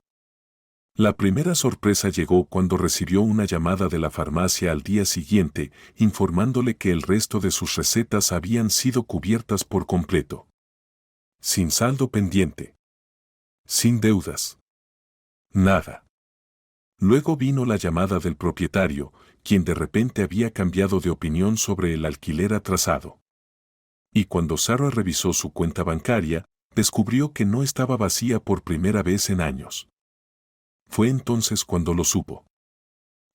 A: La primera sorpresa llegó cuando recibió una llamada de la farmacia al día siguiente, informándole que el resto de sus recetas habían sido cubiertas por completo. Sin saldo pendiente. Sin deudas. Nada. Luego vino la llamada del propietario, quien de repente había cambiado de opinión sobre el alquiler atrasado. Y cuando Sarah revisó su cuenta bancaria, descubrió que no estaba vacía por primera vez en años. Fue entonces cuando lo supo.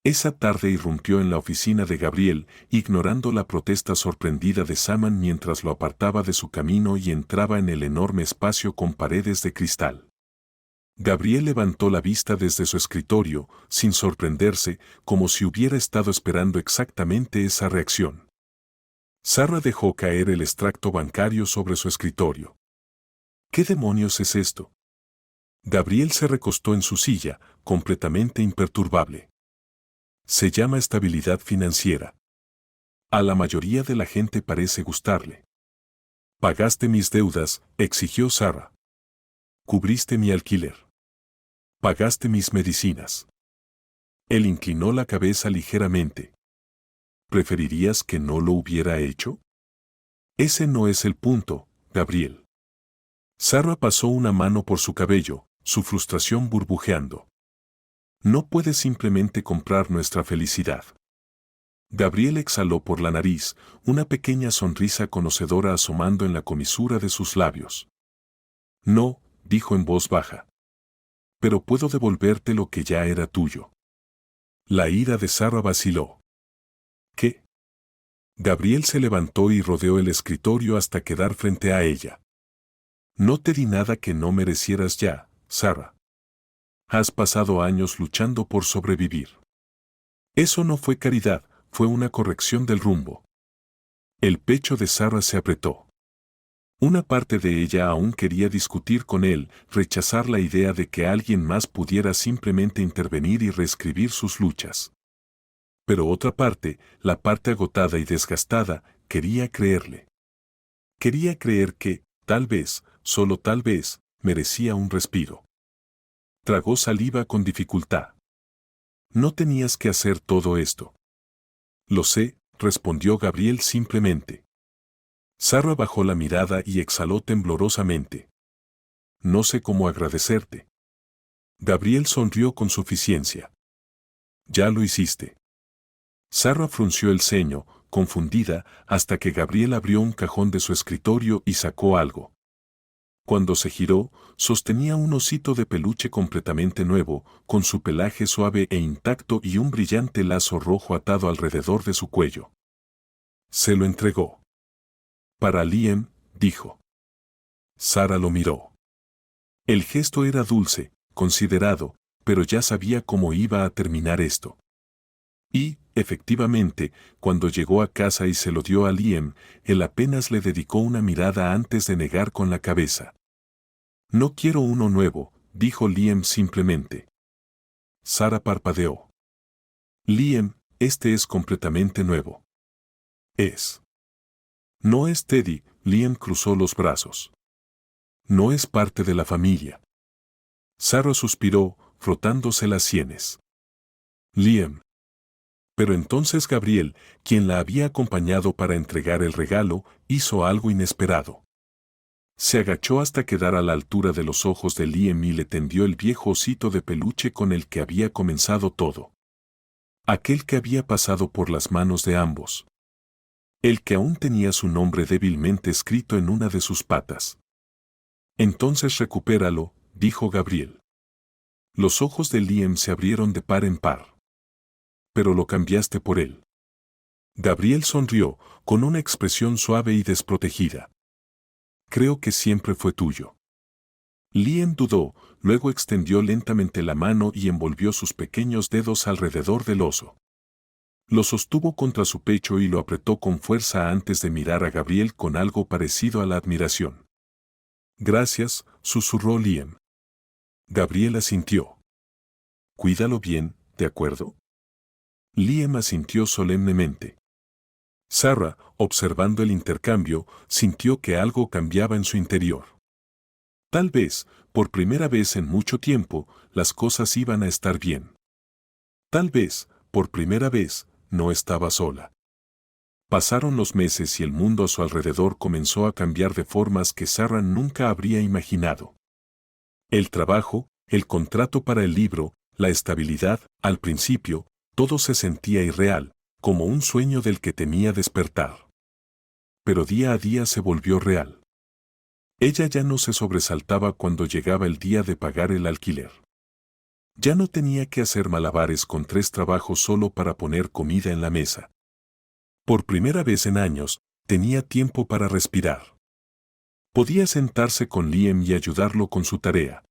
A: Esa tarde irrumpió en la oficina de Gabriel, ignorando la protesta sorprendida de Saman mientras lo apartaba de su camino y entraba en el enorme espacio con paredes de cristal. Gabriel levantó la vista desde su escritorio, sin sorprenderse, como si hubiera estado esperando exactamente esa reacción. Sarah dejó caer el extracto bancario sobre su escritorio. ¿Qué demonios es esto? Gabriel se recostó en su silla, completamente imperturbable. Se llama estabilidad financiera. A la mayoría de la gente parece gustarle. Pagaste mis deudas, exigió Sarah. Cubriste mi alquiler. Pagaste mis medicinas. Él inclinó la cabeza ligeramente. ¿Preferirías que no lo hubiera hecho? Ese no es el punto, Gabriel. Sarah pasó una mano por su cabello, su frustración burbujeando. No puedes simplemente comprar nuestra felicidad. Gabriel exhaló por la nariz, una pequeña sonrisa conocedora asomando en la comisura de sus labios. No, dijo en voz baja. Pero puedo devolverte lo que ya era tuyo. La ira de Sarah vaciló. ¿Qué? Gabriel se levantó y rodeó el escritorio hasta quedar frente a ella. No te di nada que no merecieras ya, Sarah. Has pasado años luchando por sobrevivir. Eso no fue caridad, fue una corrección del rumbo. El pecho de Sarah se apretó. Una parte de ella aún quería discutir con él, rechazar la idea de que alguien más pudiera simplemente intervenir y reescribir sus luchas. Pero otra parte, la parte agotada y desgastada, quería creerle. Quería creer que, tal vez, solo tal vez, merecía un respiro. Tragó saliva con dificultad. No tenías que hacer todo esto. Lo sé, respondió Gabriel simplemente. Sarah bajó la mirada y exhaló temblorosamente. No sé cómo agradecerte. Gabriel sonrió con suficiencia. Ya lo hiciste. Sarah frunció el ceño, confundida, hasta que Gabriel abrió un cajón de su escritorio y sacó algo. Cuando se giró, sostenía un osito de peluche completamente nuevo, con su pelaje suave e intacto y un brillante lazo rojo atado alrededor de su cuello. Se lo entregó. Para Liam, dijo. Sarah lo miró. El gesto era dulce, considerado, pero ya sabía cómo iba a terminar esto. Y, efectivamente, cuando llegó a casa y se lo dio a Liam, él apenas le dedicó una mirada antes de negar con la cabeza. No quiero uno nuevo, dijo Liam simplemente. Sarah parpadeó. Liam, este es completamente nuevo. Es. No es Teddy, Liam cruzó los brazos. No es parte de la familia. Sarah suspiró, frotándose las sienes. Liam. Pero entonces Gabriel, quien la había acompañado para entregar el regalo, hizo algo inesperado. Se agachó hasta quedar a la altura de los ojos de Liam y le tendió el viejo osito de peluche con el que había comenzado todo. Aquel que había pasado por las manos de ambos. El que aún tenía su nombre débilmente escrito en una de sus patas. Entonces recupéralo, dijo Gabriel. Los ojos de Liam se abrieron de par en par. Pero lo cambiaste por él. Gabriel sonrió, con una expresión suave y desprotegida. Creo que siempre fue tuyo. Liam dudó, luego extendió lentamente la mano y envolvió sus pequeños dedos alrededor del oso. Lo sostuvo contra su pecho y lo apretó con fuerza antes de mirar a Gabriel con algo parecido a la admiración. Gracias, susurró Liam. Gabriel asintió. Cuídalo bien, ¿de acuerdo? Liam asintió solemnemente. Sarah, observando el intercambio, sintió que algo cambiaba en su interior. Tal vez, por primera vez en mucho tiempo, las cosas iban a estar bien. Tal vez, por primera vez, no estaba sola. Pasaron los meses y el mundo a su alrededor comenzó a cambiar de formas que Sarah nunca habría imaginado. El trabajo, el contrato para el libro, la estabilidad, al principio, todo se sentía irreal, como un sueño del que temía despertar. Pero día a día se volvió real. Ella ya no se sobresaltaba cuando llegaba el día de pagar el alquiler. Ya no tenía que hacer malabares con 3 trabajos solo para poner comida en la mesa. Por primera vez en años, tenía tiempo para respirar. Podía sentarse con Liam y ayudarlo con su tarea.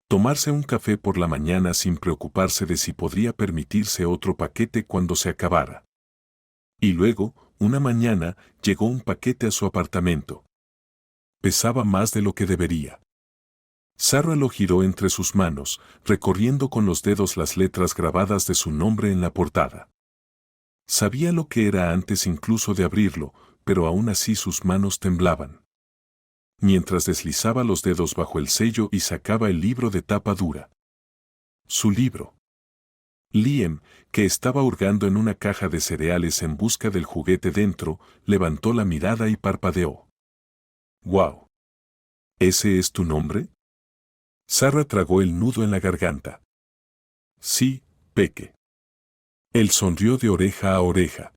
A: Tomarse un café por la mañana sin preocuparse de si podría permitirse otro paquete cuando se acabara. Y luego, una mañana, llegó un paquete a su apartamento. Pesaba más de lo que debería. Sarah lo giró entre sus manos, recorriendo con los dedos las letras grabadas de su nombre en la portada. Sabía lo que era antes incluso de abrirlo, pero aún así sus manos temblaban. Mientras deslizaba los dedos bajo el sello y sacaba el libro de tapa dura. Su libro. Liam, que estaba hurgando en una caja de cereales en busca del juguete dentro, levantó la mirada y parpadeó. ¡Guau! ¿Ese es tu nombre? Sarah tragó el nudo en la garganta. Sí, Peque. Él sonrió de oreja a oreja.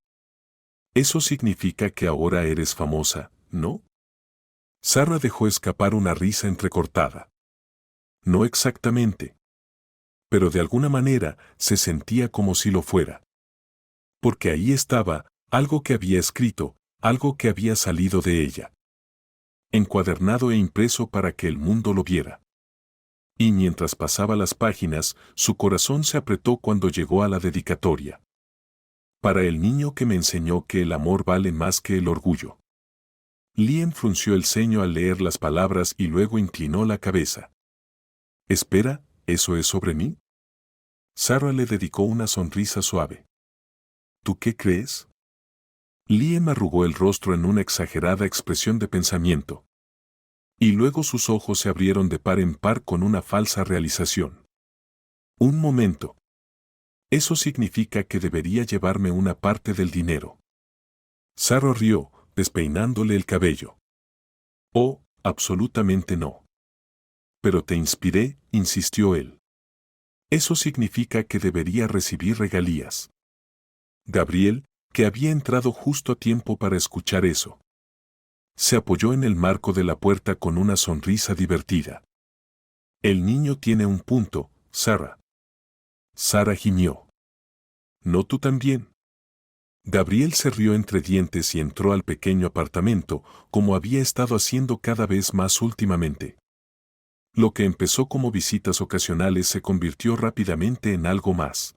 A: Eso significa que ahora eres famosa, ¿no? Sarah dejó escapar una risa entrecortada. No exactamente. Pero de alguna manera se sentía como si lo fuera. Porque ahí estaba, algo que había escrito, algo que había salido de ella. Encuadernado e impreso para que el mundo lo viera. Y mientras pasaba las páginas, su corazón se apretó cuando llegó a la dedicatoria. Para el niño que me enseñó que el amor vale más que el orgullo. Liam frunció el ceño al leer las palabras y luego inclinó la cabeza. Espera, ¿eso es sobre mí? Sarah le dedicó una sonrisa suave. ¿Tú qué crees? Liam arrugó el rostro en una exagerada expresión de pensamiento. Y luego sus ojos se abrieron de par en par con una falsa realización. Un momento. Eso significa que debería llevarme una parte del dinero. Sarah rió, despeinándole el cabello. Oh, absolutamente no. Pero te inspiré, insistió él. Eso significa que debería recibir regalías. Gabriel, que había entrado justo a tiempo para escuchar eso, se apoyó en el marco de la puerta con una sonrisa divertida. El niño tiene un punto, Sarah. Sarah gimió. ¿No tú también? Gabriel se rió entre dientes y entró al pequeño apartamento, como había estado haciendo cada vez más últimamente. Lo que empezó como visitas ocasionales se convirtió rápidamente en algo más.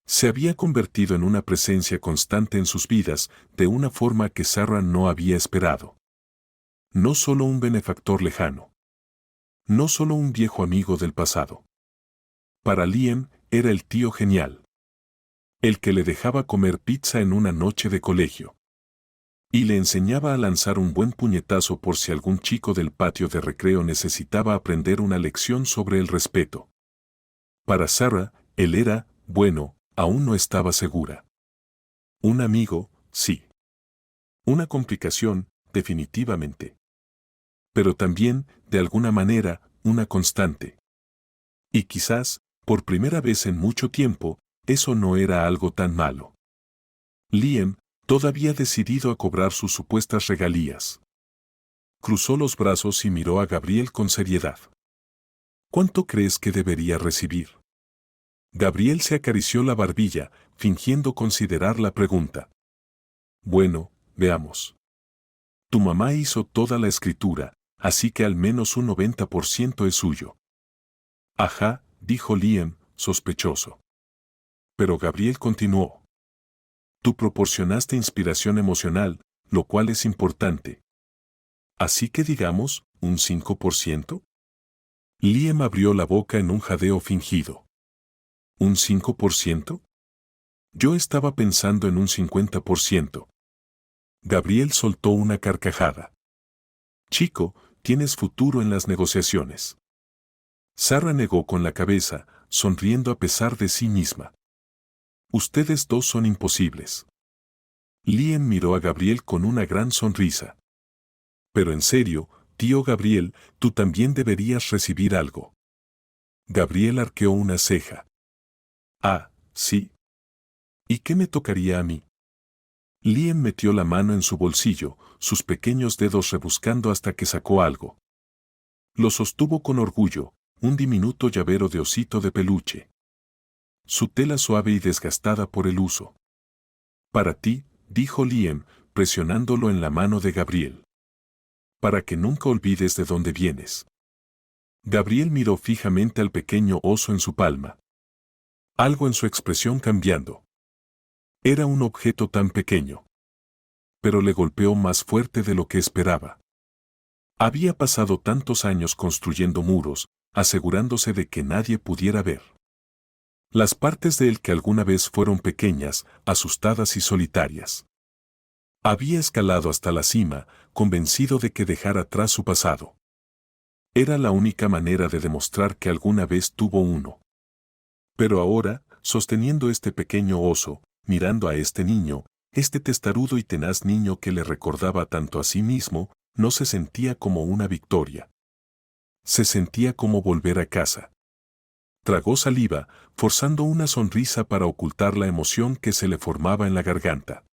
A: Se había convertido en una presencia constante en sus vidas, de una forma que Sarah no había esperado. No solo un benefactor lejano. No solo un viejo amigo del pasado. Para Liam, era el tío genial. El que le dejaba comer pizza en una noche de colegio. Y le enseñaba a lanzar un buen puñetazo por si algún chico del patio de recreo necesitaba aprender una lección sobre el respeto. Para Sarah, él era, bueno, aún no estaba segura. Un amigo, sí. Una complicación, definitivamente. Pero también, de alguna manera, una constante. Y quizás, por primera vez en mucho tiempo, eso no era algo tan malo. Liam, todavía decidido a cobrar sus supuestas regalías. Cruzó los brazos y miró a Gabriel con seriedad. ¿Cuánto crees que debería recibir? Gabriel se acarició la barbilla, fingiendo considerar la pregunta. Bueno, veamos. Tu mamá hizo toda la escritura, así que al menos un 90% es suyo. Ajá, dijo Liam, sospechoso. Pero Gabriel continuó. Tú proporcionaste inspiración emocional, lo cual es importante. Así que digamos, ¿un 5%? Liam abrió la boca en un jadeo fingido. ¿Un 5%? Yo estaba pensando en un 50%. Gabriel soltó una carcajada. Chico, tienes futuro en las negociaciones. Sarah negó con la cabeza, sonriendo a pesar de sí misma. Ustedes dos son imposibles. Liam miró a Gabriel con una gran sonrisa. Pero en serio, tío Gabriel, tú también deberías recibir algo. Gabriel arqueó una ceja. Ah, sí. ¿Y qué me tocaría a mí? Liam metió la mano en su bolsillo, sus pequeños dedos rebuscando hasta que sacó algo. Lo sostuvo con orgullo, un diminuto llavero de osito de peluche. Su tela suave y desgastada por el uso. Para ti, dijo Liam, presionándolo en la mano de Gabriel. Para que nunca olvides de dónde vienes. Gabriel miró fijamente al pequeño oso en su palma. Algo en su expresión cambiando. Era un objeto tan pequeño. Pero le golpeó más fuerte de lo que esperaba. Había pasado tantos años construyendo muros, asegurándose de que nadie pudiera ver las partes de él que alguna vez fueron pequeñas, asustadas y solitarias. Había escalado hasta la cima, convencido de que dejar atrás su pasado era la única manera de demostrar que alguna vez tuvo uno. Pero ahora, sosteniendo este pequeño oso, mirando a este niño, este testarudo y tenaz niño que le recordaba tanto a sí mismo, no se sentía como una victoria. Se sentía como volver a casa. Tragó saliva, forzando una sonrisa para ocultar la emoción que se le formaba en la garganta.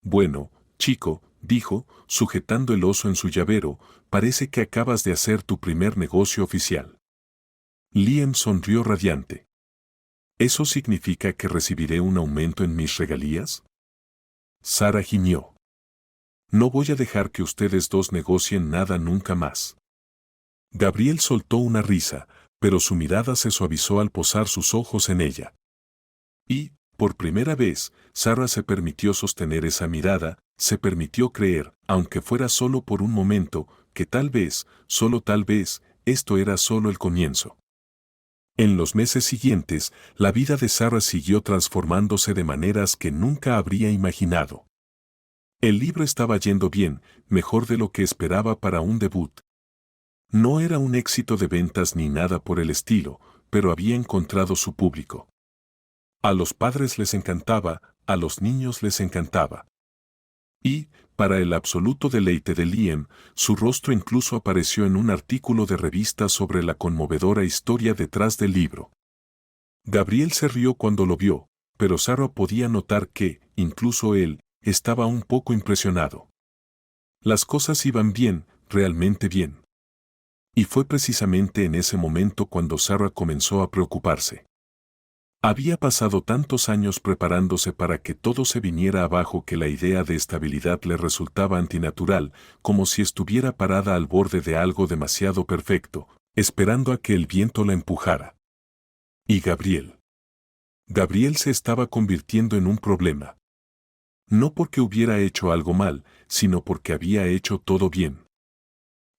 A: Bueno, chico, dijo, sujetando el oso en su llavero, parece que acabas de hacer tu primer negocio oficial. Liam sonrió radiante. ¿Eso significa que recibiré un aumento en mis regalías? Sara gimió. No voy a dejar que ustedes dos negocien nada nunca más. Gabriel soltó una risa, pero su mirada se suavizó al posar sus ojos en ella. Y, por primera vez, Sara se permitió sostener esa mirada, se permitió creer, aunque fuera solo por un momento, que tal vez, solo tal vez, esto era solo el comienzo. En los meses siguientes, la vida de Sara siguió transformándose de maneras que nunca habría imaginado. El libro estaba yendo bien, mejor de lo que esperaba para un debut. No era un éxito de ventas ni nada por el estilo, pero había encontrado su público. A los padres les encantaba, a los niños les encantaba. Y, para el absoluto deleite de Liam, su rostro incluso apareció en un artículo de revista sobre la conmovedora historia detrás del libro. Gabriel se rió cuando lo vio, pero Sara podía notar que, incluso él, estaba un poco impresionado. Las cosas iban bien, realmente bien. Y fue precisamente en ese momento cuando Sara comenzó a preocuparse. Había pasado tantos años preparándose para que todo se viniera abajo que la idea de estabilidad le resultaba antinatural, como si estuviera parada al borde de algo demasiado perfecto, esperando a que el viento la empujara. Y Gabriel. Gabriel se estaba convirtiendo en un problema. No porque hubiera hecho algo mal, sino porque había hecho todo bien.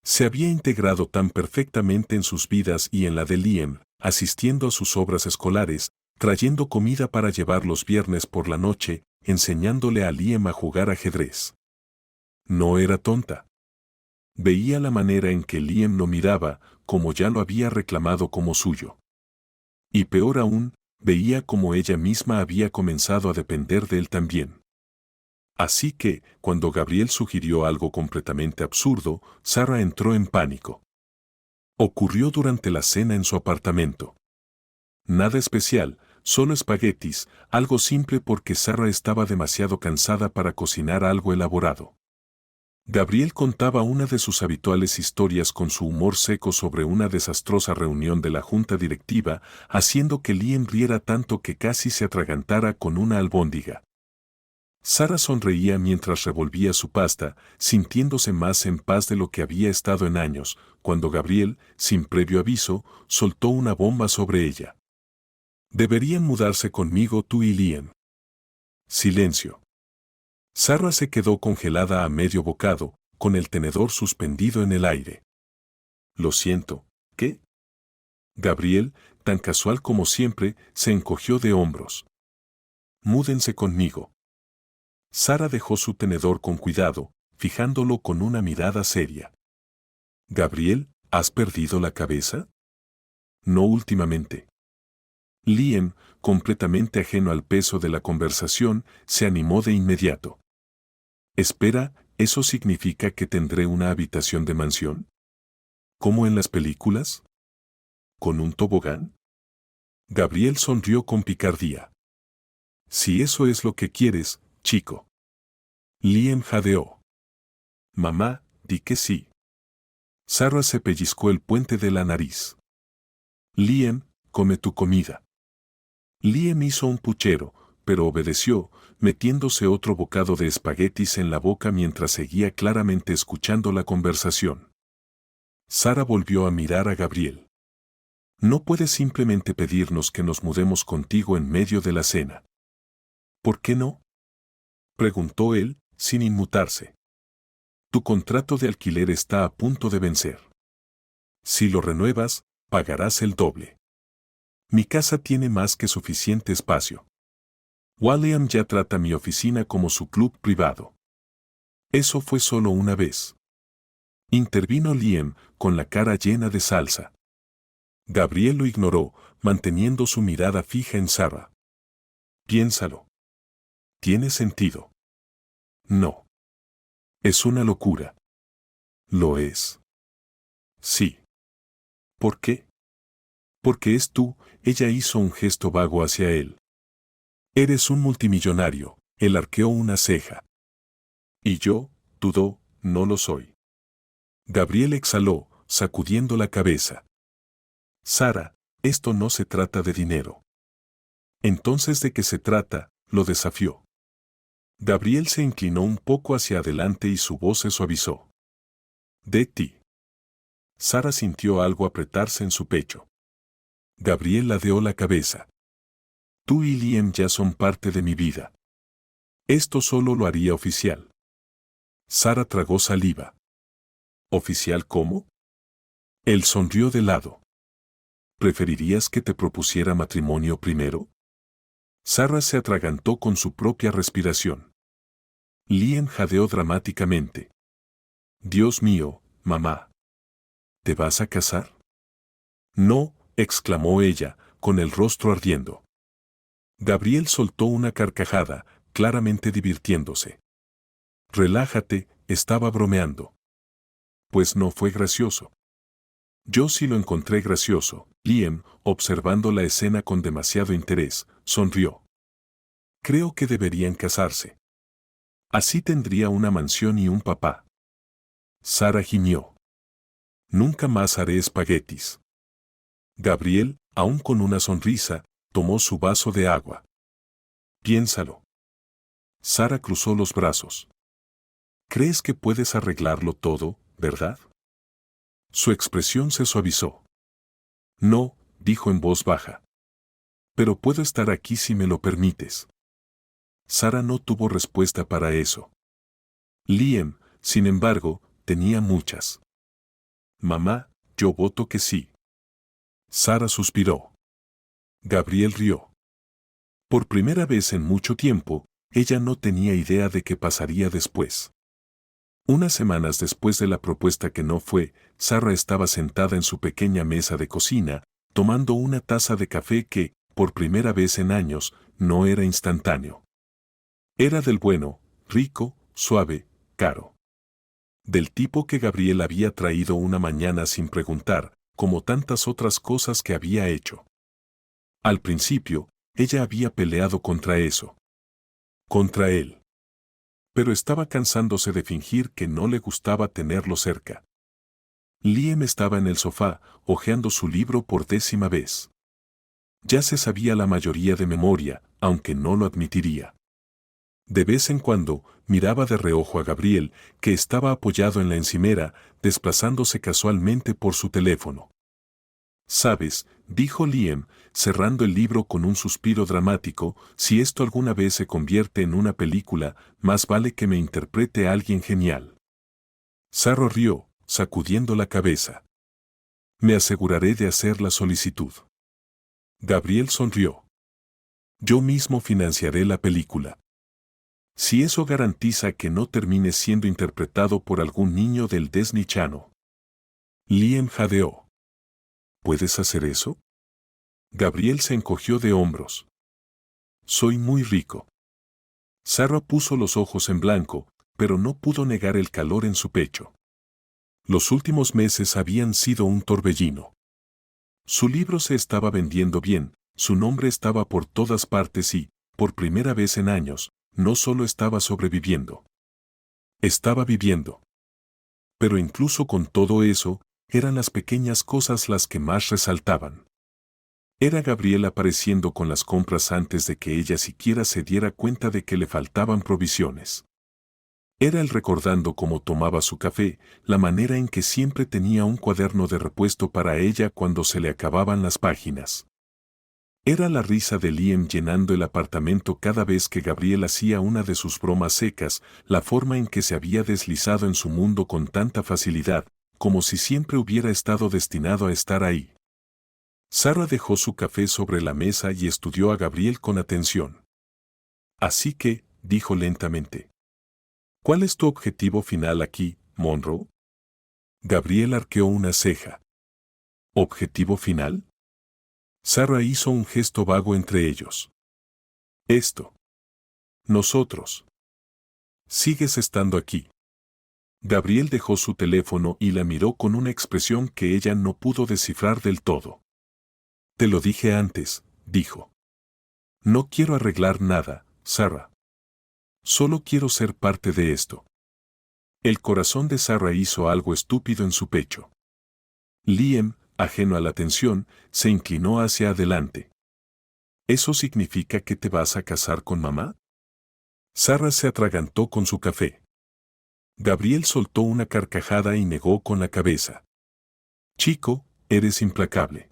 A: Se había integrado tan perfectamente en sus vidas y en la de Liam, asistiendo a sus obras escolares, trayendo comida para llevar los viernes por la noche, enseñándole a Liam a jugar ajedrez. No era tonta. Veía la manera en que Liam lo miraba, como ya lo había reclamado como suyo. Y peor aún, veía como ella misma había comenzado a depender de él también. Así que, cuando Gabriel sugirió algo completamente absurdo, Sara entró en pánico. Ocurrió durante la cena en su apartamento. Nada especial, solo espaguetis, algo simple porque Sara estaba demasiado cansada para cocinar algo elaborado. Gabriel contaba una de sus habituales historias con su humor seco sobre una desastrosa reunión de la junta directiva, haciendo que Liam riera tanto que casi se atragantara con una albóndiga. Sara sonreía mientras revolvía su pasta, sintiéndose más en paz de lo que había estado en años, cuando Gabriel, sin previo aviso, soltó una bomba sobre ella. Deberían mudarse conmigo tú y Liam. Silencio. Sara se quedó congelada a medio bocado, con el tenedor suspendido en el aire. Lo siento, ¿qué? Gabriel, tan casual como siempre, se encogió de hombros. Múdense conmigo. Sara dejó su tenedor con cuidado, fijándolo con una mirada seria. Gabriel, ¿has perdido la cabeza? No últimamente. Liam, completamente ajeno al peso de la conversación, se animó de inmediato. Espera, ¿eso significa que tendré una habitación de mansión? ¿Como en las películas? ¿Con un tobogán? Gabriel sonrió con picardía. Si eso es lo que quieres, chico. Liam jadeó. Mamá, di que sí. Sara se pellizcó el puente de la nariz. Liam, come tu comida. Liam hizo un puchero, pero obedeció, metiéndose otro bocado de espaguetis en la boca mientras seguía claramente escuchando la conversación. Sara volvió a mirar a Gabriel. No puedes simplemente pedirnos que nos mudemos contigo en medio de la cena. ¿Por qué no? Preguntó él, sin inmutarse. Tu contrato de alquiler está a punto de vencer. Si lo renuevas, pagarás el doble. Mi casa tiene más que suficiente espacio. William ya trata mi oficina como su club privado. Eso fue solo una vez. Intervino Liam, con la cara llena de salsa. Gabriel lo ignoró, manteniendo su mirada fija en Sara. Piénsalo. ¿Tiene sentido? No. Es una locura. ¿Lo es? Sí. ¿Por qué? Porque es tú, ella hizo un gesto vago hacia él. Eres un multimillonario, él arqueó una ceja. Y yo, dudó, no lo soy. Gabriel exhaló, sacudiendo la cabeza. Sara, esto no se trata de dinero. Entonces, ¿de qué se trata?, lo desafió. Gabriel se inclinó un poco hacia adelante y su voz se suavizó. De ti. Sara sintió algo apretarse en su pecho. Gabriel ladeó la cabeza. Tú y Liam ya son parte de mi vida. Esto solo lo haría oficial. Sara tragó saliva. ¿Oficial cómo? Él sonrió de lado. ¿Preferirías que te propusiera matrimonio primero? Sara se atragantó con su propia respiración. Liam jadeó dramáticamente. Dios mío, mamá. ¿Te vas a casar? No, exclamó ella, con el rostro ardiendo. Gabriel soltó una carcajada, claramente divirtiéndose. Relájate, estaba bromeando. Pues no fue gracioso. Yo sí lo encontré gracioso. Liam, observando la escena con demasiado interés, sonrió. Creo que deberían casarse. Así tendría una mansión y un papá. Sara gimió. Nunca más haré espaguetis. Gabriel, aún con una sonrisa, tomó su vaso de agua. Piénsalo. Sara cruzó los brazos. ¿Crees que puedes arreglarlo todo, verdad? Su expresión se suavizó. No, dijo en voz baja. Pero puedo estar aquí si me lo permites. Sara no tuvo respuesta para eso. Liam, sin embargo, tenía muchas. Mamá, yo voto que sí. Sara suspiró. Gabriel rió. Por primera vez en mucho tiempo, ella no tenía idea de qué pasaría después. Unas semanas después de la propuesta que no fue, Sara estaba sentada en su pequeña mesa de cocina, tomando una taza de café que, por primera vez en años, no era instantáneo. Era del bueno, rico, suave, caro. Del tipo que Gabriel había traído una mañana sin preguntar, como tantas otras cosas que había hecho. Al principio, ella había peleado contra eso. Contra él. Pero estaba cansándose de fingir que no le gustaba tenerlo cerca. Liam estaba en el sofá, hojeando su libro por 10ª vez. Ya se sabía la mayoría de memoria, aunque no lo admitiría. De vez en cuando, miraba de reojo a Gabriel, que estaba apoyado en la encimera, desplazándose casualmente por su teléfono. «Sabes», dijo Liam, cerrando el libro con un suspiro dramático, «si esto alguna vez se convierte en una película, más vale que me interprete alguien genial». Sara rió, sacudiendo la cabeza. «Me aseguraré de hacer la solicitud». Gabriel sonrió. «Yo mismo financiaré la película. Si eso garantiza que no termine siendo interpretado por algún niño del Disney Channel». Liam jadeó. ¿Puedes hacer eso? Gabriel se encogió de hombros. Soy muy rico. Sara puso los ojos en blanco, pero no pudo negar el calor en su pecho. Los últimos meses habían sido un torbellino. Su libro se estaba vendiendo bien, su nombre estaba por todas partes y, por primera vez en años, no solo estaba sobreviviendo. Estaba viviendo. Pero incluso con todo eso, eran las pequeñas cosas las que más resaltaban. Era Gabriel apareciendo con las compras antes de que ella siquiera se diera cuenta de que le faltaban provisiones. Era él recordando cómo tomaba su café, la manera en que siempre tenía un cuaderno de repuesto para ella cuando se le acababan las páginas. Era la risa de Liam llenando el apartamento cada vez que Gabriel hacía una de sus bromas secas, la forma en que se había deslizado en su mundo con tanta facilidad, como si siempre hubiera estado destinado a estar ahí. Sarah dejó su café sobre la mesa y estudió a Gabriel con atención. Así que, dijo lentamente. ¿Cuál es tu objetivo final aquí, Monroe? Gabriel arqueó una ceja. ¿Objetivo final? Sarah hizo un gesto vago entre ellos. Esto. Nosotros. Sigues estando aquí. Gabriel dejó su teléfono y la miró con una expresión que ella no pudo descifrar del todo. Te lo dije antes, dijo. No quiero arreglar nada, Sarah. Solo quiero ser parte de esto. El corazón de Sarah hizo algo estúpido en su pecho. Liam, ajeno a la tensión, se inclinó hacia adelante. ¿Eso significa que te vas a casar con mamá? Sarah se atragantó con su café. Gabriel soltó una carcajada y negó con la cabeza. Chico, eres implacable.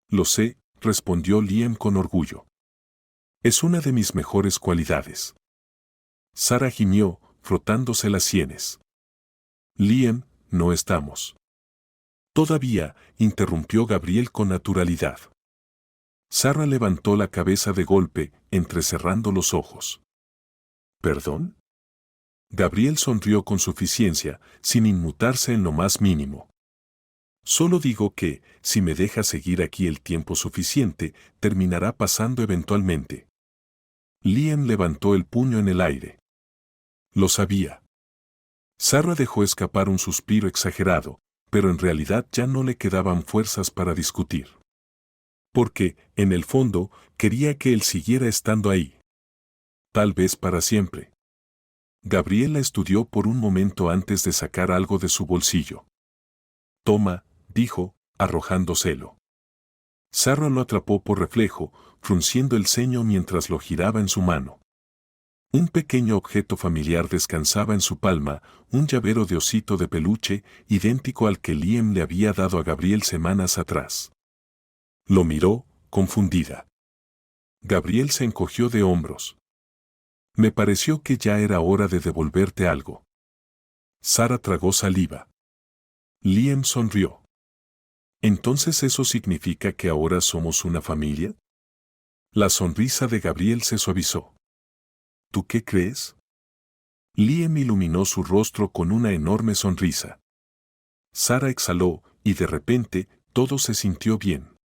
A: Lo sé, respondió Liam con orgullo. Es una de mis mejores cualidades. Sarah gimió, frotándose las sienes. Liam, no estamos. Todavía, interrumpió Gabriel con naturalidad. Sarah levantó la cabeza de golpe, entrecerrando los ojos. ¿Perdón? Gabriel sonrió con suficiencia, sin inmutarse en lo más mínimo. Solo digo que, si me deja seguir aquí el tiempo suficiente, terminará pasando eventualmente. Liam levantó el puño en el aire. Lo sabía. Sarah dejó escapar un suspiro exagerado, pero en realidad ya no le quedaban fuerzas para discutir. Porque, en el fondo, quería que él siguiera estando ahí. Tal vez para siempre. Gabriel la estudió por un momento antes de sacar algo de su bolsillo. Toma, dijo, arrojándoselo. Sarah lo atrapó por reflejo, frunciendo el ceño mientras lo giraba en su mano. Un pequeño objeto familiar descansaba en su palma, un llavero de osito de peluche, idéntico al que Liam le había dado a Gabriel semanas atrás. Lo miró, confundida. Gabriel se encogió de hombros. Me pareció que ya era hora de devolverte algo. Sarah tragó saliva. Liam sonrió. ¿Entonces eso significa que ahora somos una familia? La sonrisa de Gabriel se suavizó. ¿Tú qué crees? Liam iluminó su rostro con una enorme sonrisa. Sarah exhaló, y de repente, todo se sintió bien.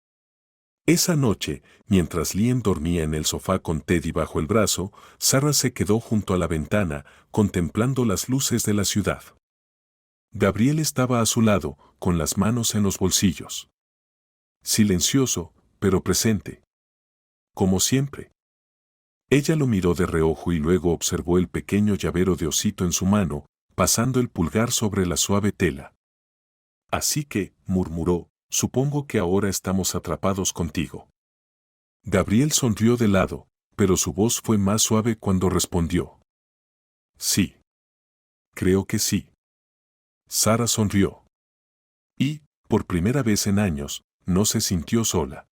A: Esa noche, mientras Liam dormía en el sofá con Teddy bajo el brazo, Sarah se quedó junto a la ventana, contemplando las luces de la ciudad. Gabriel estaba a su lado, con las manos en los bolsillos. Silencioso, pero presente. Como siempre. Ella lo miró de reojo y luego observó el pequeño llavero de osito en su mano, pasando el pulgar sobre la suave tela. Así que, murmuró, supongo que ahora estamos atrapados contigo. Gabriel sonrió de lado, pero su voz fue más suave cuando respondió. Sí. Creo que sí. Sarah sonrió. Y, por primera vez en años, no se sintió sola.